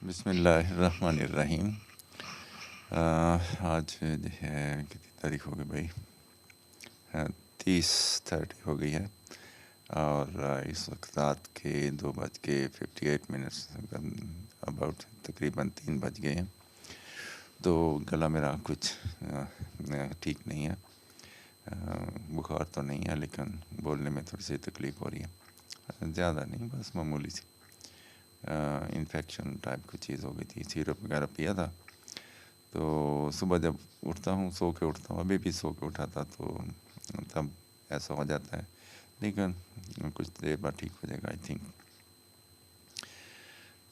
بسم اللہ الرحمن الرحیم۔ آج جو ہے کتنی تاریخ ہو گئی بھائی؟ 30 ہو گئی ہے، اور اس وقت رات کے 2:58 اباؤٹ تقریباً 3 بج گئے ہیں۔ تو گلا میرا کچھ ٹھیک نہیں ہے، بخار تو نہیں ہے لیکن بولنے میں تھوڑی سی تکلیف ہو رہی ہے، زیادہ نہیں، بس معمولی سی انفیکشن ٹائپ کی چیز ہو گئی تھی، سیرپ وغیرہ پیا تھا۔ تو صبح جب اٹھتا ہوں، سو کے اٹھتا ہوں، ابھی بھی سو کے اٹھا تھا، تو تب ایسا ہو جاتا ہے، لیکن کچھ دیر بعد ٹھیک ہو جائے گا آئی تھنک۔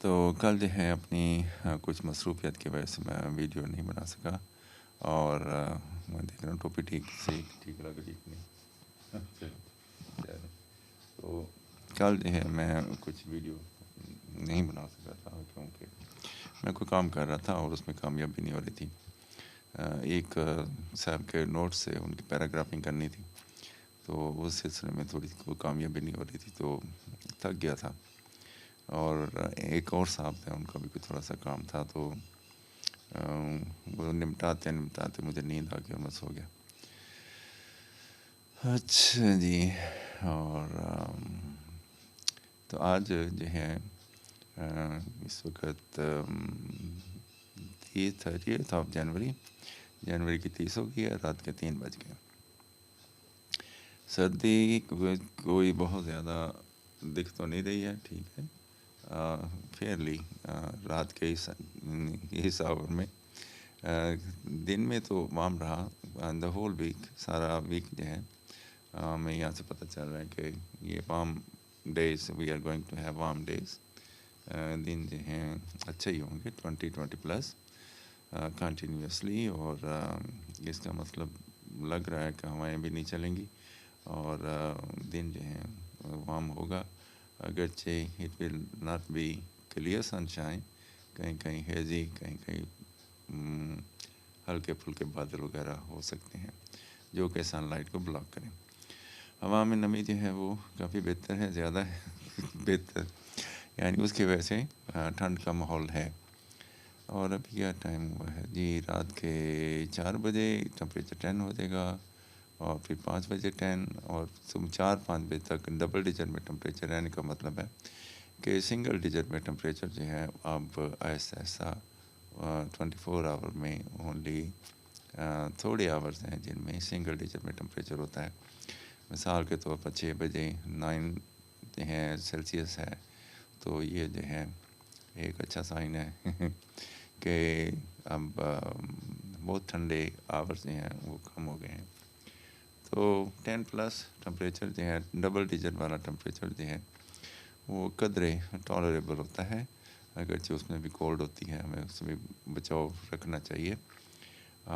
تو کل جو ہے اپنی کچھ مصروفیت کی وجہ سے میں ویڈیو نہیں بنا سکا، اور میں دیکھ رہا ہوں ٹوپی ٹھیک لگ رہی نہیں۔ تو کل جو ہے میں کچھ ویڈیو نہیں بنا سکا تھا کیونکہ میں کوئی کام کر رہا تھا اور اس میں کامیابی نہیں ہو رہی تھی۔ ایک صاحب کے نوٹ سے ان کی پیراگرافنگ کرنی تھی، تو اس سلسلے میں تھوڑی کوئی کامیابی نہیں ہو رہی تھی، تو تھک گیا تھا۔ اور ایک اور صاحب تھے، ان کا بھی کوئی تھوڑا سا کام تھا، تو وہ نمٹاتے مجھے نیند آ گئی اور میں سو گیا۔ اچھا جی، اور تو آج جو ہے اس وقت 30 آف جنوری کی 30 ہو گئی ہے، رات کے 3 بج گئے۔ سردی کوئی بہت زیادہ دکھ تو نہیں رہی ہے، ٹھیک ہے، فیئرلی رات کے اس آور میں، دن میں تو وارم رہا، دا ہول ویک، سارا ویک جو ہے ہمیں یہاں سے پتہ چل رہا ہے کہ یہ warm days, we are going to have warm days, دن جو ہیں اچھے ہی ہوں گے، 20 پلس کنٹینیوسلی، اور اس کا مطلب لگ رہا ہے کہ ہوائیں بھی نہیں چلیں گی، اور دن جو ہیں وارم ہوگا، اگرچہ it will not be clear sunshine, کہیں کہیں ہیزی، کہیں ہلکے پھلکے بادل وغیرہ ہو سکتے ہیں جو کہ سن لائٹ کو بلاک کریں۔ ہوا میں نمی جو ہے وہ کافی بہتر ہے، زیادہ ہے بہتر، یعنی اس کی وجہ سے ٹھنڈ کا ماحول ہے۔ اور ابھی کیا ٹائم ہوا ہے جی؟ رات کے 4 بجے ٹمپریچر 10 ہو جائے گا، اور پھر 5 بجے 10، اور صبح 4-5 بجے تک ڈبل ڈیجٹ میں ٹمپریچر رہنے کا مطلب ہے کہ سنگل ڈیجٹ میں ٹمپریچر جو ہے اب ایسا 24 آور میں اونلی تھوڑے آورز ہیں جن میں سنگل ڈیجٹ میں ٹمپریچر ہوتا ہے۔ مثال کے طور پر 6 بجے 9 جو ہے سیلسیس ہے، تو یہ جو ہے ایک اچھا سائن ہے کہ اب بہت ٹھنڈے آورز جو ہیں وہ کم ہو گئے ہیں۔ تو 10 پلس ٹمپریچر جو ہے، ڈبل ڈیجٹ والا ٹمپریچر جو ہے وہ قدرے ٹالریبل ہوتا ہے، اگرچہ اس میں بھی کولڈ ہوتی ہے، ہمیں اس میں بچاؤ رکھنا چاہیے۔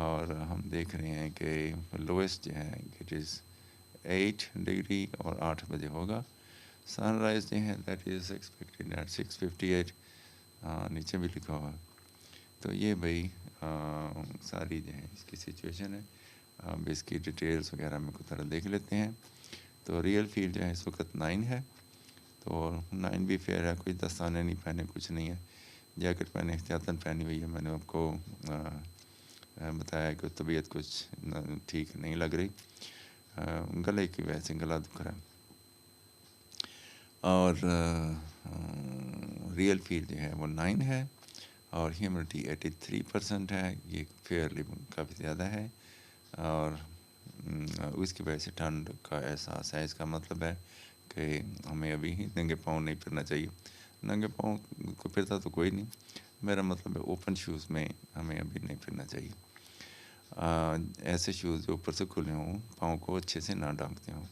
اور ہم دیکھ رہے ہیں کہ لویسٹ جو ہے اٹ از 8 ڈگری، اور 8 بجے ہوگا۔ سن رائز جو ہے دیٹ از ایکسپیکٹڈ ایٹ 6:58، نیچے بھی لکھا ہوا۔ تو یہ بھائی ساری جو ہے اس کی سچویشن ہے، اب اس کی ڈیٹیلز وغیرہ میں کوئی طرح دیکھ لیتے ہیں۔ تو ریئل فیل جو ہے اس وقت 9 ہے، تو 9 بھی فیئر ہے، کوئی دستانے نہیں پہنے، کچھ نہیں ہے، جیکٹ پہنے احتیاطاً پہنی ہوئی ہے۔ میں نے آپ کو بتایا کہ طبیعت کچھ ٹھیک نہیں لگ رہی، گلے کی وجہ سے گلا دکھ رہا ہے، اور ریئل فیل جو ہے وہ 9 ہے، اور ہیومیڈیٹی 83% ہے، یہ فیئرلی کافی زیادہ ہے، اور اس کی وجہ سے ٹھنڈ کا احساس ہے۔ اس کا مطلب ہے کہ ہمیں ابھی ہی ننگے پاؤں نہیں پھرنا چاہیے۔ ننگے پاؤں کو پھرتا تو کوئی نہیں، میرا مطلب ہے اوپن شوز میں ہمیں ابھی نہیں پھرنا چاہیے، ایسے شوز جو اوپر سے کھلے ہوں، پاؤں کو اچھے سے نہ ڈھانکتے ہوں،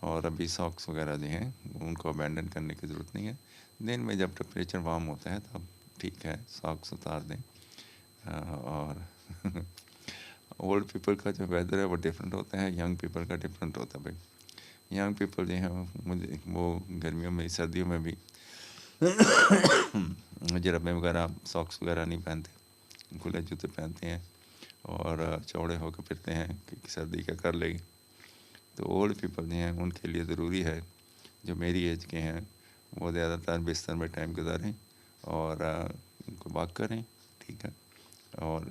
اور ابھی ساکس وغیرہ جو ہیں ان کو ابینڈن کرنے کی ضرورت نہیں ہے۔ دن میں جب ٹمپریچر وارم ہوتا ہے تب ٹھیک ہے، ساکس اتار دیں۔ اور اولڈ پیپل کا جو ویدر ہے وہ ڈفرینٹ ہوتا ہے، ینگ پیپل کا ڈفرینٹ ہوتا ہے بھائی۔ ینگ پیپل جو ہیں مجھے وہ گرمیوں میں، سردیوں میں بھی جرابیں وغیرہ، ساکس وغیرہ نہیں پہنتے، کھلے جوتے پہنتے ہیں اور چوڑے ہو کے پھرتے ہیں کہ سردی کیا کر لے گی۔ تو اولڈ پیپل جو ہیں ان کے لیے ضروری ہے، جو میری ایج کے ہیں، وہ زیادہ تر بستر میں ٹائم گزاریں، اور کو واک کریں، ٹھیک ہے، اور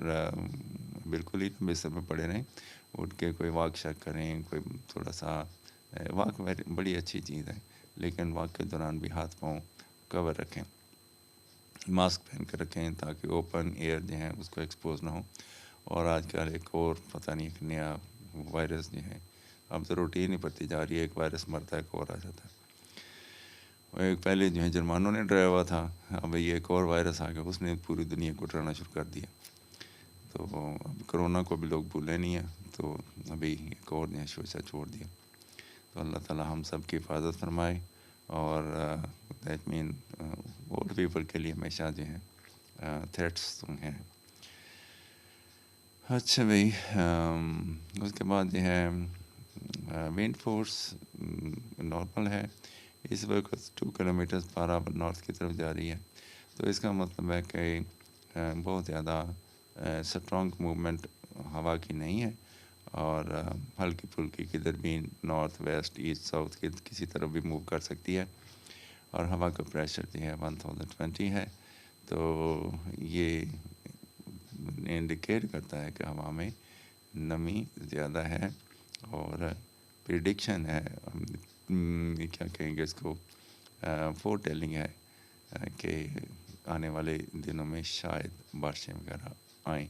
بالکل ہی بستر میں پڑے رہیں، اٹھ کے کوئی واک شاک کریں، کوئی تھوڑا سا واک بڑی اچھی چیز ہے، لیکن واک کے دوران بھی ہاتھ پاؤں کور رکھیں، ماسک پہن کر رکھیں تاکہ اوپن ایئر جو ہے اس کو ایکسپوز نہ ہو۔ اور آج کل ایک اور پتہ نہیں ایک نیا وائرس جو ہے، اب تو روٹین ہی پڑتی جا رہی ہے، ایک وائرس مرتا ہے ایک اور آ جاتا ہے۔ اور ایک پہلے جو ہے جرمانوں نے ڈرایا ہوا تھا، اب یہ ایک اور وائرس آ گیا، اس نے پوری دنیا کو ڈرانا شروع کر دیا۔ تو اب کرونا کو بھی لوگ بھولے نہیں ہیں، تو ابھی ایک اور جو ہے شوشہ چھوڑ دیا۔ تو اللہ تعالیٰ ہم سب کی حفاظت فرمائے، اور دیٹ مین اولڈ پیپل کے لیے ہمیشہ جو ہے تھریٹس ہیں۔ اچھا بھائی، اس کے بعد جو ہے ونڈ فورس نارمل ہے، اس وقت 2 کلومیٹر پر آور نارتھ کی طرف جا رہی ہے، تو اس کا مطلب ہے کہ بہت زیادہ سٹرانگ موومنٹ ہوا کی نہیں ہے، اور ہلکی پھلکی کدھر بھی نارتھ ویسٹ ایسٹ ساؤتھ کی کسی طرف بھی موو کر سکتی ہے، اور ہوا کا پریشر جو ہے 1020 ہے، تو یہ انڈیکیٹ کرتا ہے کہ ہوا میں نمی زیادہ ہے، اور پریڈکشن ہے، کیا کہیں گے اس کو، فور ٹیلنگ ہے کہ آنے والے دنوں میں شاید بارشیں وغیرہ آئیں۔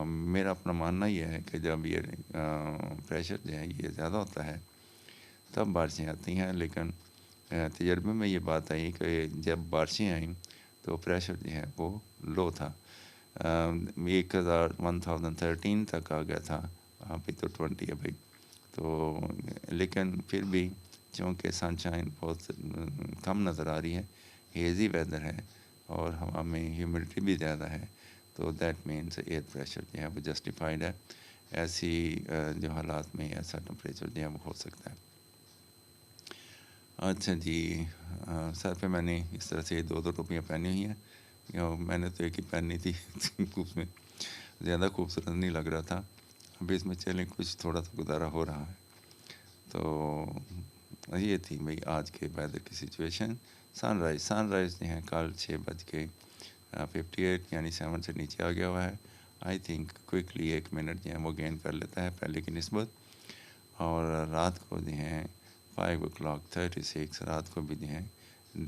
میرا اپنا ماننا یہ ہے کہ جب یہ پریشر جو ہے یہ زیادہ ہوتا ہے تب بارشیں آتی ہیں، لیکن تجربے میں یہ بات آئی کہ جب بارشیں آئیں تو پریشر جو ہے وہ لو تھا، 1013 تک آ گیا تھا، ابھی تو 20 ہے بھائی، تو لیکن پھر بھی چونکہ سنشائن بہت کم نظر آ رہی ہے، ہیزی ویدر ہے، اور ہوا میں ہیومیڈیٹی بھی زیادہ ہے، تو دیٹ مینس ایئر پریشر جو ہے وہ جسٹیفائڈ ہے، ایسی جو حالات میں ایسا ٹمپریچر جو ہے وہ ہو سکتا ہے۔ اچھا جی، سر پہ میں نے اس طرح سے 2 ٹوپیاں پہنی ہوئی ہیں، میں نے تو ایک ہی پہنی تھی، اس میں زیادہ خوبصورت نہیں لگ رہا تھا، ابھی اس میں چلیں کچھ تھوڑا سا گزارا ہو رہا ہے۔ تو یہ تھی بھائی آج کے ویدر کی سچویشن۔ سن رائز جو ہیں کل 6:58 یعنی 7 سے نیچے آ گیا ہوا ہے، آئی تھنک کوئکلی 1 منٹ جو ہے وہ گین کر لیتا ہے پہلے کی نسبت، اور رات کو جو ہیں 5:36 رات کو بھی جو ہے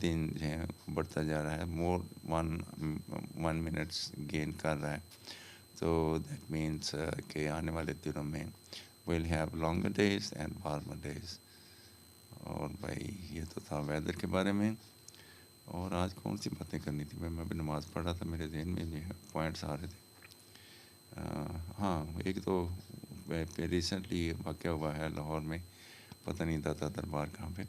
دن جو ہے بڑھتا جا رہا ہے، مور 1 منٹس گین کر رہا ہے، تو دیٹ مینس کہ آنے والے دنوں میں we'll have longer days and warmer days۔ اور بھائی یہ تو تھا ویدر کے بارے میں، اور آج کون سی باتیں کرنی تھی، میں بھی نماز پڑھ رہا تھا، میرے ذہن میں جو ہے پوائنٹس آ رہے تھے۔ ہاں، ایک تو ریسنٹلی واقعہ ہوا ہے لاہور میں، پتہ نہیں داتا دربار کہاں پہ،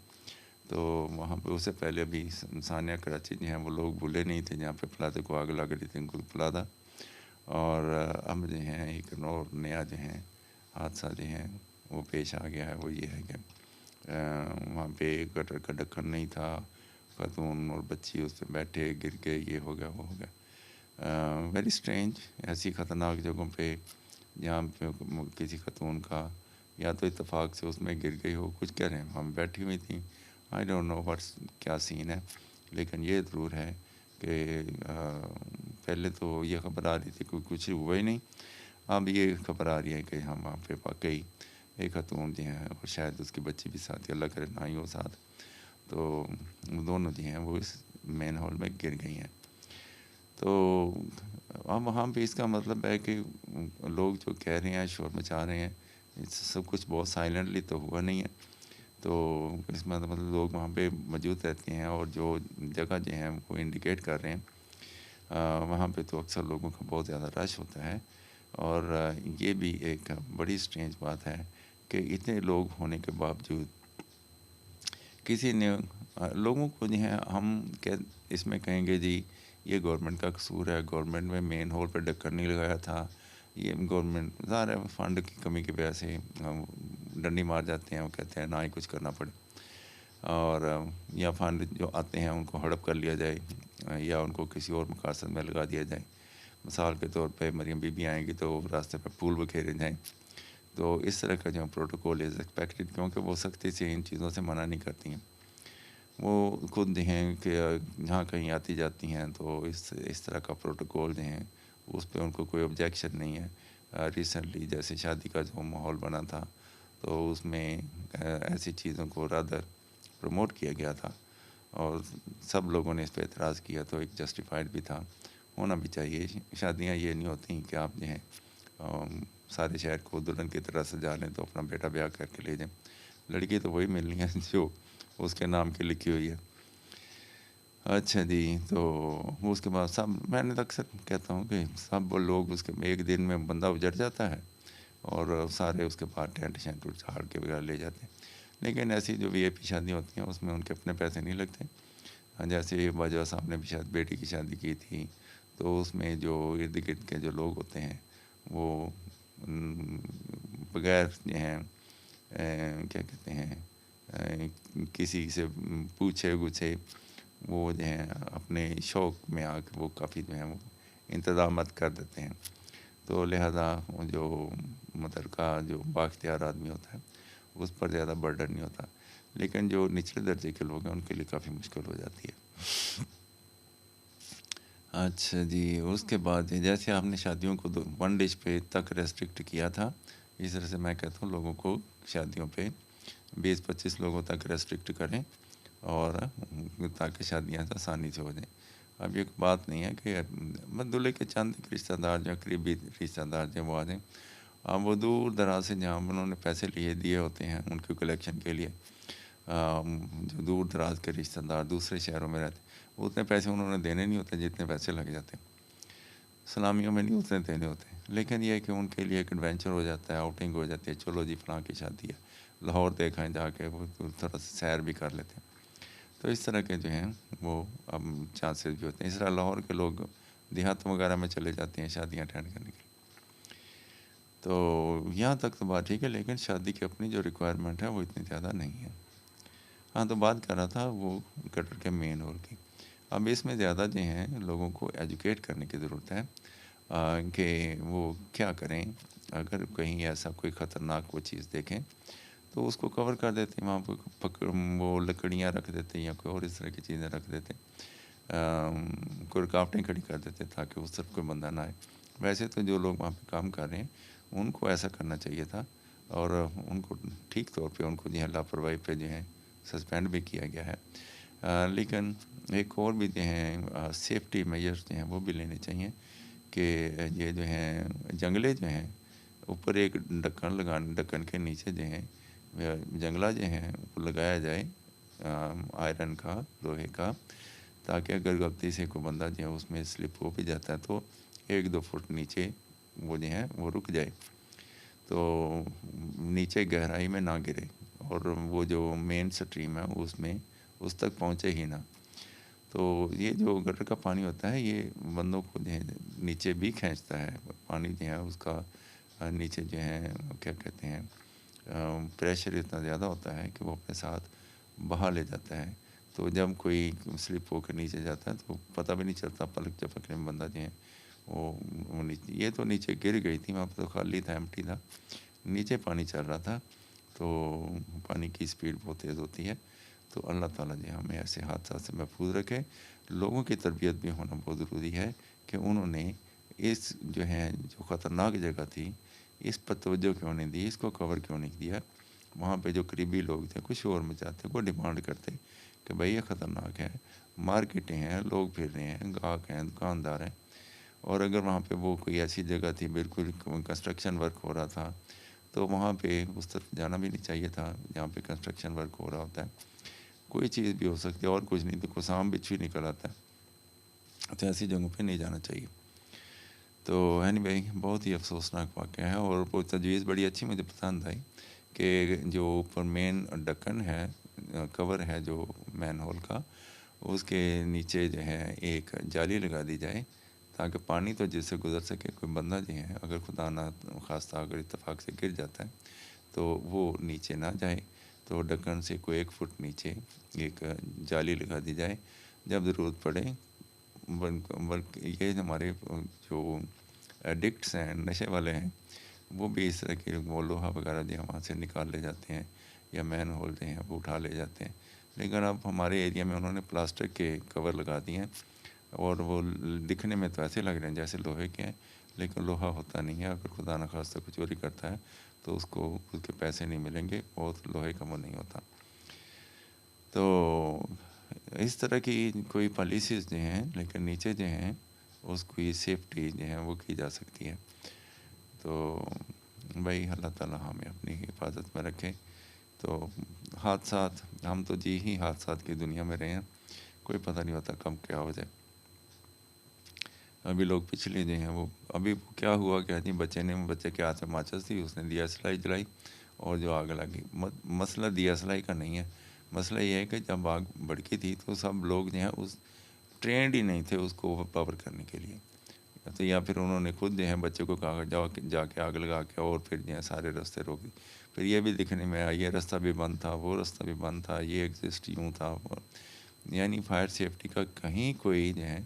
تو وہاں پہ اس سے پہلے بھی ثانیہ کراچی جو ہیں وہ لوگ بھولے نہیں تھے، جہاں پہ فلادے کو آگ لگ رہی تھی ان کو فلادہ، اور اب جو ہیں ایک اور نیا جو ہے حادثہ جو ہے وہ پیش آ گیا ہے، وہ یہ ہے کہ وہاں پہ گٹر کا ڈھکن نہیں تھا، خاتون اور بچی اس پہ بیٹھے گر گئے، یہ ہو گیا وہ ہو گیا، ویری اسٹرینج، ایسی خطرناک جگہوں پہ جہاں پہ کسی خاتون کا یا تو اتفاق سے اس میں گر گئی ہو، کچھ کہہ رہے ہیں ہم بیٹھی ہوئی تھیں، آئی ڈونٹ نو واٹس کیا سین ہے، لیکن یہ ضرور ہے کہ پہلے تو یہ خبر آ رہی تھی کہ کچھ ہوا ہی نہیں، اب یہ خبر آ رہی ہے کہ ہم وہاں پہ واقعی ایک خاتون جو ہیں اور شاید اس کی بچی بھی ساتھ، اللہ کرے نہ ہی ہو ساتھ، تو دونوں جو ہیں وہ اس مین ہال میں گر گئی ہیں۔ تو اب وہاں پہ اس کا مطلب ہے کہ لوگ جو کہہ رہے ہیں شور مچا رہے ہیں، سب کچھ بہت سائلنٹلی تو ہوا نہیں ہے، تو اس میں مطلب لوگ وہاں پہ موجود رہتے ہیں، اور جو جگہ جو ہیں وہ انڈیکیٹ کر رہے ہیں وہاں پہ تو اکثر لوگوں کا بہت زیادہ رش ہوتا ہے، اور یہ بھی ایک بڑی اسٹرینج بات ہے کہ اتنے لوگ ہونے کے باوجود کسی نے لوگوں کو جو ہے ہم اس میں کہیں گے جی یہ گورنمنٹ کا قصور ہے، گورنمنٹ میں مین ہول پہ ڈھکن نہیں لگایا تھا، یہ گورنمنٹ ظاہر ہے فنڈ کی کمی کی وجہ سے ڈنڈی مار جاتے ہیں، وہ کہتے ہیں نہ ہی کچھ کرنا پڑے، اور یا فنڈ جو آتے ہیں ان کو ہڑپ کر لیا جائے یا ان کو کسی اور مقاصد میں لگا دیا جائے، مثال کے طور پہ مریم بی بی آئیں گی تو راستے پہ پھول بکھیرے جائیں، تو اس طرح کا جو پروٹوکول از ایکسپیکٹڈ، کیونکہ وہ سختی سے ان چیزوں سے منع نہیں کرتی ہیں۔ وہ خود جو ہیں کہ جہاں کہیں آتی جاتی ہیں تو اس طرح کا پروٹوکول جو ہیں اس پہ ان کو کوئی آبجیکشن نہیں ہے۔ ریسنٹلی جیسے شادی کا جو ماحول بنا تھا تو اس میں ایسی چیزوں کو رادر پروموٹ کیا گیا تھا اور سب لوگوں نے اس پہ اعتراض کیا، تو ایک جسٹیفائڈ بھی تھا، ہونا بھی چاہیے۔ شادیاں یہ نہیں ہوتی کہ آپ جو ہیں سارے شہر کو دلہن کی طرح سجا لیں تو اپنا بیٹا بیاہ کر کے لے جائیں۔ لڑکی تو وہی ملنی ہے جو اس کے نام کی لکھی ہوئی ہے۔ اچھا جی، تو اس کے بعد سب، میں نے اکثر کہتا ہوں کہ سب لوگ اس کے ایک دن میں بندہ اجڑ جاتا ہے اور سارے اس کے بعد ٹینٹ شینٹ چھاڑ کے وغیرہ لے جاتے ہیں۔ لیکن ایسی جو وی آئی پی شادیاں ہوتی ہیں اس میں ان کے اپنے پیسے نہیں لگتے۔ جیسے باجوہ صاحب نے بھی شاید بیٹی کی شادی کی تھی تو اس میں جو ارد گرد کے جو لوگ ہوتے ہیں وہ بغیر جو ہیں کیا کہتے ہیں کسی سے پوچھے گچھے وہ جو ہیں اپنے شوق میں آ کے وہ کافی جو ہیں وہ انتظامات کر دیتے ہیں، تو لہٰذا جو متعلقہ جو بااختیار آدمی ہوتا ہے اس پر زیادہ برڈن نہیں ہوتا، لیکن جو نچلے درجے کے لوگ ہیں ان کے لیے کافی مشکل ہو جاتی ہے۔ اچھا جی، اس کے بعد جیسے آپ نے شادیوں کو 1 ڈش پہ تک ریسٹرکٹ کیا تھا، اس طرح سے میں کہتا ہوں لوگوں کو شادیوں پہ 20-25 لوگوں تک ریسٹرکٹ کریں اور تاکہ شادیاں آسانی سے ہو جائیں۔ اب یہ بات نہیں ہے کہ دلہے کے چند رشتہ دار جو قریبی رشتہ دار جو وہ آ جائیں، اب وہ دور دراز سے جہاں انہوں نے پیسے دیے ہوتے ہیں ان کی کلیکشن کے لیے، جو دور دراز کے رشتہ دار دوسرے شہروں میں رہتے ہیں اتنے پیسے انہوں نے دینے نہیں ہوتے جتنے پیسے لگ جاتے ہیں، سلامیوں میں نہیں اتنے دینے ہوتے، لیکن یہ ہے کہ ان کے لیے ایک ایڈونچر ہو جاتا ہے، آؤٹنگ ہو جاتی ہے، چلو جی فلاں کی شادی ہے، لاہور دیکھیں جا کے، وہ تھوڑا سا سیر بھی کر لیتے ہیں، تو اس طرح کے جو ہیں وہ اب چانسز بھی ہوتے ہیں۔ اس طرح لاہور کے لوگ دیہاتوں وغیرہ میں چلے جاتے ہیں شادیاں اٹینڈ کرنے کے لیے۔ تو یہاں تک تو بات ٹھیک ہے، لیکن شادی کی اپنی جو ریکوائرمنٹ ہے وہ اتنی زیادہ نہیں ہے۔ ہاں، تو بات کر رہا تھا وہ گٹر کے مین ہول کی۔ اب اس میں زیادہ جو ہیں لوگوں کو ایجوکیٹ کرنے کی ضرورت ہے کہ وہ کیا کریں اگر کہیں ایسا کوئی خطرناک وہ چیز دیکھیں تو اس کو کور کر دیتے ہیں، وہاں پہ وہ لکڑیاں رکھ دیتے ہیں یا کوئی اور اس طرح کی چیزیں رکھ دیتے ہیں، کوئی رکاوٹیں کھڑی کر دیتے ہیں تاکہ اس طرف کوئی بندہ نہ آئے۔ ویسے تو جو لوگ وہاں پہ کام کر رہے ہیں ان کو ایسا کرنا چاہیے تھا اور ان کو ٹھیک طور پہ ان کو جو ہے لاپرواہی پہ جو ہے سسپینڈ بھی کیا گیا ہے، لیکن ایک اور بھی جو ہیں سیفٹی میجرز جو ہیں وہ بھی لینے چاہیے کہ یہ جو ہیں جنگلے جو ہیں اوپر ایک ڈھکن کے نیچے جو ہیں جنگلہ جو ہیں وہ لگایا جائے آئرن کا، لوہے کا، تاکہ اگر غلطی سے کوئی بندہ جو ہے اس میں سلپ ہو بھی جاتا ہے تو 1-2 فٹ نیچے وہ جو ہیں وہ رک جائے، تو نیچے گہرائی میں نہ گرے اور وہ جو مین سٹریم ہے اس میں اس تک پہنچے ہی نہ۔ تو یہ جو گٹر کا پانی ہوتا ہے یہ بندوں کو جو ہے نیچے بھی کھینچتا ہے، پانی جو ہے اس کا نیچے جو ہے کیا کہتے ہیں پریشر اتنا زیادہ ہوتا ہے کہ وہ اپنے ساتھ بہا لے جاتا ہے، تو جب کوئی سلپ ہو کے نیچے جاتا ہے تو پتہ بھی نہیں چلتا، پلک جھپکنے میں بندہ جو ہے وہ نیچے، یہ تو نیچے گر گئی تھی، وہاں پہ تو خالی تھا، ایمٹی تھا، نیچے پانی چل رہا تھا، تو پانی کی سپیڈ بہت تیز ہوتی ہے، تو اللہ تعالیٰ جی ہمیں ایسے حادثات سے محفوظ رکھے۔ لوگوں کی تربیت بھی ہونا بہت ضروری ہے کہ انہوں نے اس جو ہے جو خطرناک جگہ تھی اس پر توجہ کیوں نہیں دی، اس کو کور کیوں نہیں کیا۔ وہاں پہ جو قریبی لوگ تھے کچھ اور مچاتے، کوئی ڈیمانڈ کرتے کہ بھائی یہ خطرناک ہے، مارکیٹیں ہیں، لوگ پھر رہے ہیں، گاہک ہیں، دکاندار ہیں، اور اگر وہاں پہ وہ کوئی ایسی جگہ تھی بالکل کنسٹرکشن ورک ہو رہا تھا تو وہاں پہ اس طرف جانا بھی نہیں چاہیے تھا جہاں پہ کنسٹرکشن ورک ہو رہا ہوتا ہے، کوئی چیز بھی ہو سکتی ہے اور کچھ نہیں تو کوئی سام بچھو ہی نکل آتا ہے، تو ایسی جگہوں پہ نہیں جانا چاہیے۔ تو بھائی بہت ہی افسوسناک واقعہ ہے اور وہ تجویز بڑی اچھی مجھے پسند آئی کہ جو اوپر مین ڈھکن ہے، کور ہے جو مین ہول کا، اس کے نیچے جو ہے ایک جالی لگا دی جائے تاکہ پانی تو جس سے گزر سکے، کوئی بندہ جو ہے اگر خدا نہ خواستہ اگر اتفاق سے گر جاتا ہے تو وہ نیچے نہ جائے، تو ڈھکن سے کوئی 1 فٹ نیچے ایک جالی لگا دی جائے، جب ضرورت پڑے یہ ہمارے جو ایڈکٹس ہیں، نشے والے ہیں، وہ بھی اس طرح کے وہ لوہا وغیرہ جو وہاں سے نکال لے جاتے ہیں یا مین ہول جو ہیں وہ اٹھا لے جاتے ہیں، لیکن اب ہمارے ایریا میں انہوں نے پلاسٹک کے کور لگا دیے ہیں اور وہ دکھنے میں تو ایسے لگ رہے ہیں جیسے لوہے کے ہیں، لیکن لوہا ہوتا نہیں ہے. اگر خدا نخواستہ کوئی چوری کرتا ہے تو اس کو اس کے پیسے نہیں ملیں گے، اور لوہے کا وہ نہیں ہوتا. تو اس طرح کی کوئی پالیسیز جو ہیں، لیکن نیچے جو ہیں اس کی سیفٹی جو ہے وہ کی جا سکتی ہے. تو بھائی اللہ تعالیٰ ہمیں اپنی حفاظت میں رکھے. تو حادثات، ہم تو ہی حادثات کی دنیا میں رہے ہیں، کوئی پتہ نہیں ہوتا کب کیا ہو جائے. ابھی لوگ پچھلے جو ہیں وہ ابھی کیا ہوا کہ جی بچے کے ہاتھ میں ماچس تھی، اس نے دیا سلائی جلائی اور جو آگ لگی. مسئلہ دیا سلائی کا نہیں ہے، مسئلہ یہ ہے کہ جب آگ بڑکی تھی تو سب لوگ جو ہیں اس ٹرینڈ ہی نہیں تھے اس کو اوور پاور کرنے کے لیے. تو یا پھر انہوں نے خود جو ہے بچے کو کہا جا کے آگ لگا کے اور پھر جو ہے سارے راستے روک دی. پھر یہ بھی دکھنے میں آیا یہ راستہ بھی بند تھا، وہ راستہ بھی بند تھا، یہ ایگزسٹ یوں تھا. یعنی فائر سیفٹی کا کہیں کوئی جو ہے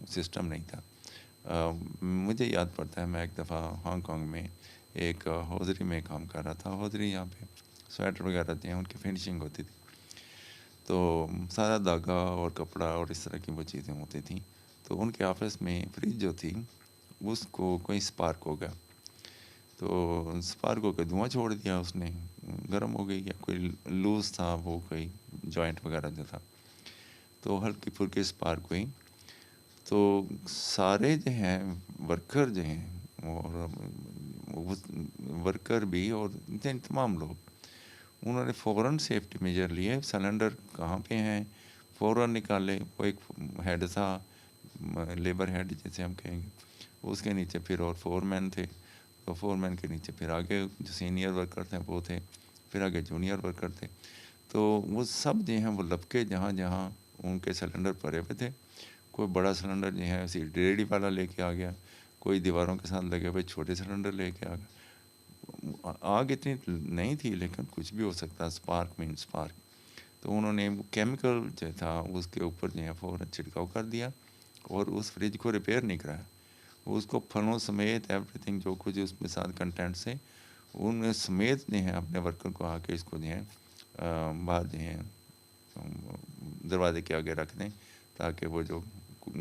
سسٹم نہیں تھا. مجھے یاد پڑتا ہے میں ایک دفعہ ہانگ کانگ میں ایک ہوزری میں کام کر رہا تھا. ہوزری یہاں پہ سویٹر وغیرہ جو ہیں ان کی فنیشنگ ہوتی تھی، تو سارا دھاگا اور کپڑا اور اس طرح کی وہ چیزیں ہوتی تھیں. تو ان کے آفس میں فریج جو تھی اس کو کوئی اسپارک ہو گیا. تو اسپارک ہو کے دھواں چھوڑ دیا اس نے، گرم ہو گئی یا کوئی لوز تھا وہ کوئی جوائنٹ وغیرہ جو تھا، تو ہلکی پھلکی اسپارک ہوئی. تو سارے جو ہیں ورکر جو ہیں اور ورکر بھی اور تمام لوگ انہوں نے فوراً سیفٹی میجر لیے. سلنڈر کہاں پہ ہیں فوراً نکالے. وہ ایک ہیڈ تھا، لیبر ہیڈ جیسے ہم کہیں گے، اس کے نیچے پھر اور فور مین تھے. تو فور مین کے نیچے پھر آگے جو سینئر ورکر تھے وہ تھے، پھر آگے جونیئر ورکر تھے. تو وہ سب جو ہیں وہ لپکے جہاں جہاں ان کے سلنڈر پڑے ہوئے تھے. کوئی بڑا سلنڈر جو ہے اسی ریڈی والا لے کے آ گیا، کوئی دیواروں کے ساتھ لگے ہوئے چھوٹے سلنڈر لے کے آ گیا. آگ اتنی نہیں تھی لیکن کچھ بھی ہو سکتا، اسپارک مین اسپارک. تو انہوں نے کیمیکل جو تھا اس کے اوپر جو ہے فوراً چھڑکاؤ کر دیا اور اس فریج کو ریپیئر نہیں کرایا. اس کو پھلوں سمیت ایوری تھنگ جو کچھ اس میں ساتھ کنٹینٹ سے ان سمیت جو ہیں اپنے ورکر کو آ کے اس کو جو ہے باہر جو ہیں دروازے کے آگے رکھ دیں تاکہ وہ جو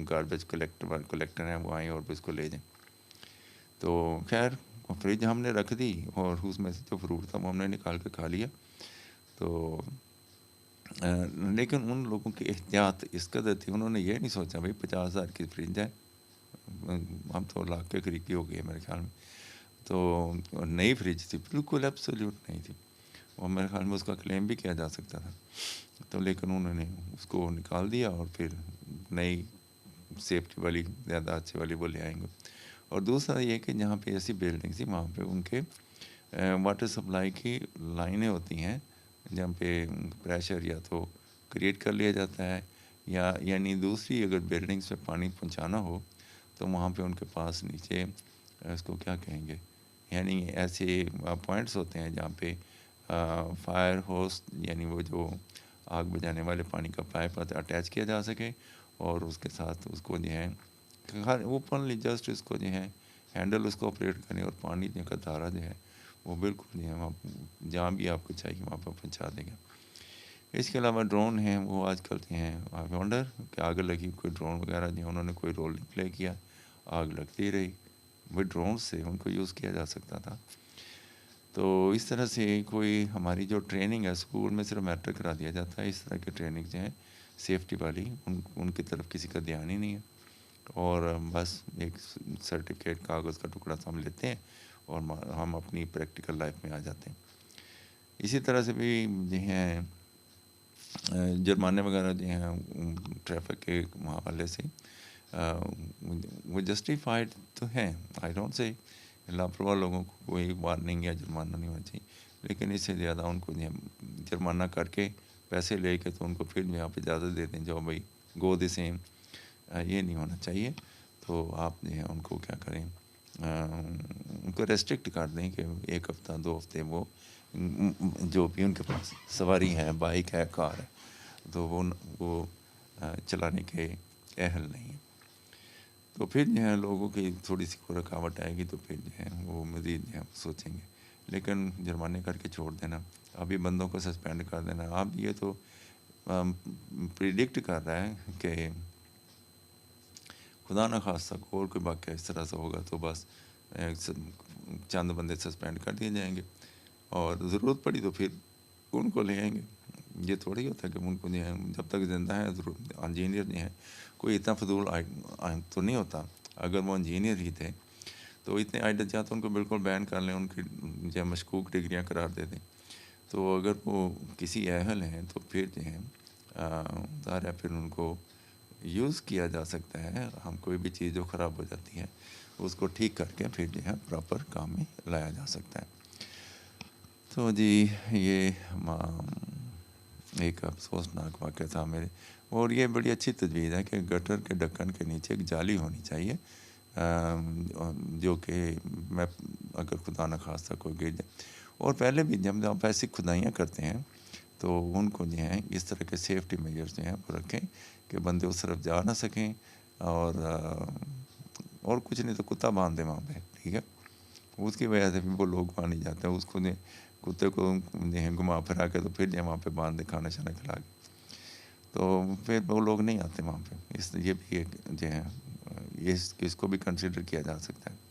گاربیج کلیکٹر ہیں وہ آئیں اور اس کو لے جائیں. تو خیر فریج ہم نے رکھ دی اور اس میں سے جو فروٹ تھا وہ ہم نے نکال کے کھا لیا. تو لیکن ان لوگوں کی احتیاط اس قدر تھی، انہوں نے یہ نہیں سوچا بھائی 50,000 کی فریج ہے، ہم تو لاکھ کے قریب کی ہو گئی ہے میرے خیال میں. تو نئی فریج تھی، بالکل ایبسلیوٹ نہیں تھی، اور میرے خیال میں اس کا کلیم بھی کیا جا سکتا تھا. تو لیکن انہوں نے اس کو نکال دیا اور پھر نئی سیفٹی والی زیادہ اچھی والی وہ لے آئیں گے. اور دوسرا یہ کہ جہاں پہ ایسی بلڈنگ تھی وہاں پہ ان کے واٹر سپلائی کی لائنیں ہوتی ہیں جہاں پہ پریشر یا تو کریٹ کر لیا جاتا ہے یا یعنی دوسری اگر بلڈنگس پہ پانی پہنچانا ہو تو وہاں پہ ان کے پاس نیچے اس کو کیا کہیں گے، یعنی ایسے پوائنٹس ہوتے ہیں جہاں پہ فائر ہوس یعنی وہ جو آگ بجھانے والے پانی کا پائپ اٹیچ کیا جا سکے اور اس کے ساتھ اس کو جو ہے اوپنلی جسٹ اس کو جو ہے ہینڈل اس کو آپریٹ کریں اور پانی جو کا دھارا جو ہے وہ بالکل جو ہے وہاں جہاں بھی آپ کو چاہیے وہاں پہ پہنچا دیں گے. اس کے علاوہ ڈرون ہیں، وہ آج کل جو ہیں آئی ونڈر کہ آگ لگی کوئی ڈرون وغیرہ جو انہوں نے کوئی رول نہیں پلے کیا، آگ لگتی رہی. وہ ڈرون سے ان کو یوز کیا جا سکتا تھا. تو اس طرح سے کوئی ہماری جو ٹریننگ ہے اسکول میں صرف میٹرک کرا دیا جاتا ہے، اس طرح کی ٹریننگ جو ہے سیفٹی والی ان کی طرف کسی کا دھیان ہی نہیں ہے. اور بس ایک سرٹیفکیٹ کاغذ کا ٹکڑا سا ہم لیتے ہیں اور ہم اپنی پریکٹیکل لائف میں آ جاتے ہیں. اسی طرح سے بھی جو ہیں جرمانے وغیرہ جو ہیں ٹریفک کے حوالے سے وہ جسٹیفائڈ تو ہیں. آئی ڈونٹ سے لاپرواہ لوگوں کو کوئی وارننگ یا جرمانہ نہیں ہونا چاہیے، لیکن اس سے زیادہ ان کو جرمانہ کر کے پیسے لے کے تو ان کو پھر یہاں پہ اجازت دے دیں جو بھائی گو دی سیم، یہ نہیں ہونا چاہیے. تو آپ جو ہے ان کو کیا کریں، ان کو ریسٹرکٹ کر دیں کہ 1 ہفتہ 2 ہفتے وہ جو بھی ان کے پاس سواری ہے، بائک ہے، کار ہے، تو وہ چلانے کے اہل نہیں ہیں. تو پھر جو ہے لوگوں کی تھوڑی سی کو رکاوٹ آئے گی تو پھر جو ہے وہ مزید جو ہے سوچیں گے. لیکن جرمانے کر کے چھوڑ دینا ابھی بندوں کو سسپینڈ کر دینا. اب یہ تو پریڈکٹ کر رہا ہے کہ خدا نہ خواستہ اور کوئی واقعہ اس طرح سے ہوگا تو بس چند بندے سسپینڈ کر دیے جائیں گے اور ضرورت پڑی تو پھر ان کو لے آئیں گے. یہ تھوڑی ہوتا ہے کہ ان کو جو ہے جب تک زندہ ہے انجینئر جو ہے کوئی اتنا فضول تو نہیں ہوتا. اگر وہ انجینئر ہی تھے تو اتنے آئیڈیا چاہتے ان کو بالکل بین کر لیں, ان کی جو مشکوک ڈگریاں قرار دے دیں. تو اگر وہ کسی اہل ہیں تو پھر جو ہے ظاہر ہے پھر ان کو یوز کیا جا سکتا ہے. ہم کوئی بھی چیز جو خراب ہو جاتی ہے اس کو ٹھیک کر کے پھر جو ہے پراپر کام میں لایا جا سکتا ہے. تو جی یہ ایک افسوسناک واقعہ تھا میرے. اور یہ بڑی اچھی تجویز ہے کہ گٹر کے ڈھکن کے نیچے ایک جالی ہونی چاہیے جو کہ میں اگر خدا نخواستہ کوئی گر جائے. اور پہلے بھی جب آپ ایسی کھدائیاں کرتے ہیں تو ان کو جو ہے اس طرح کے سیفٹی میجرز جو ہیں وہ رکھیں کہ بندے اس طرف جا نہ سکیں. اور کچھ نہیں تو کتا باندھ دیں وہاں پہ, ٹھیک ہے. اس کی وجہ سے بھی وہ لوگ وہاں نہیں جاتے. اس کو کتے کو جو ہے گھما پھرا کے تو پھر جو وہاں پہ باندھ دے کھانا شانا کھلا کے تو پھر وہ لوگ نہیں آتے وہاں پہ. یہ بھی ایک جو ہے اس کو بھی کنسیڈر کیا جا سکتا ہے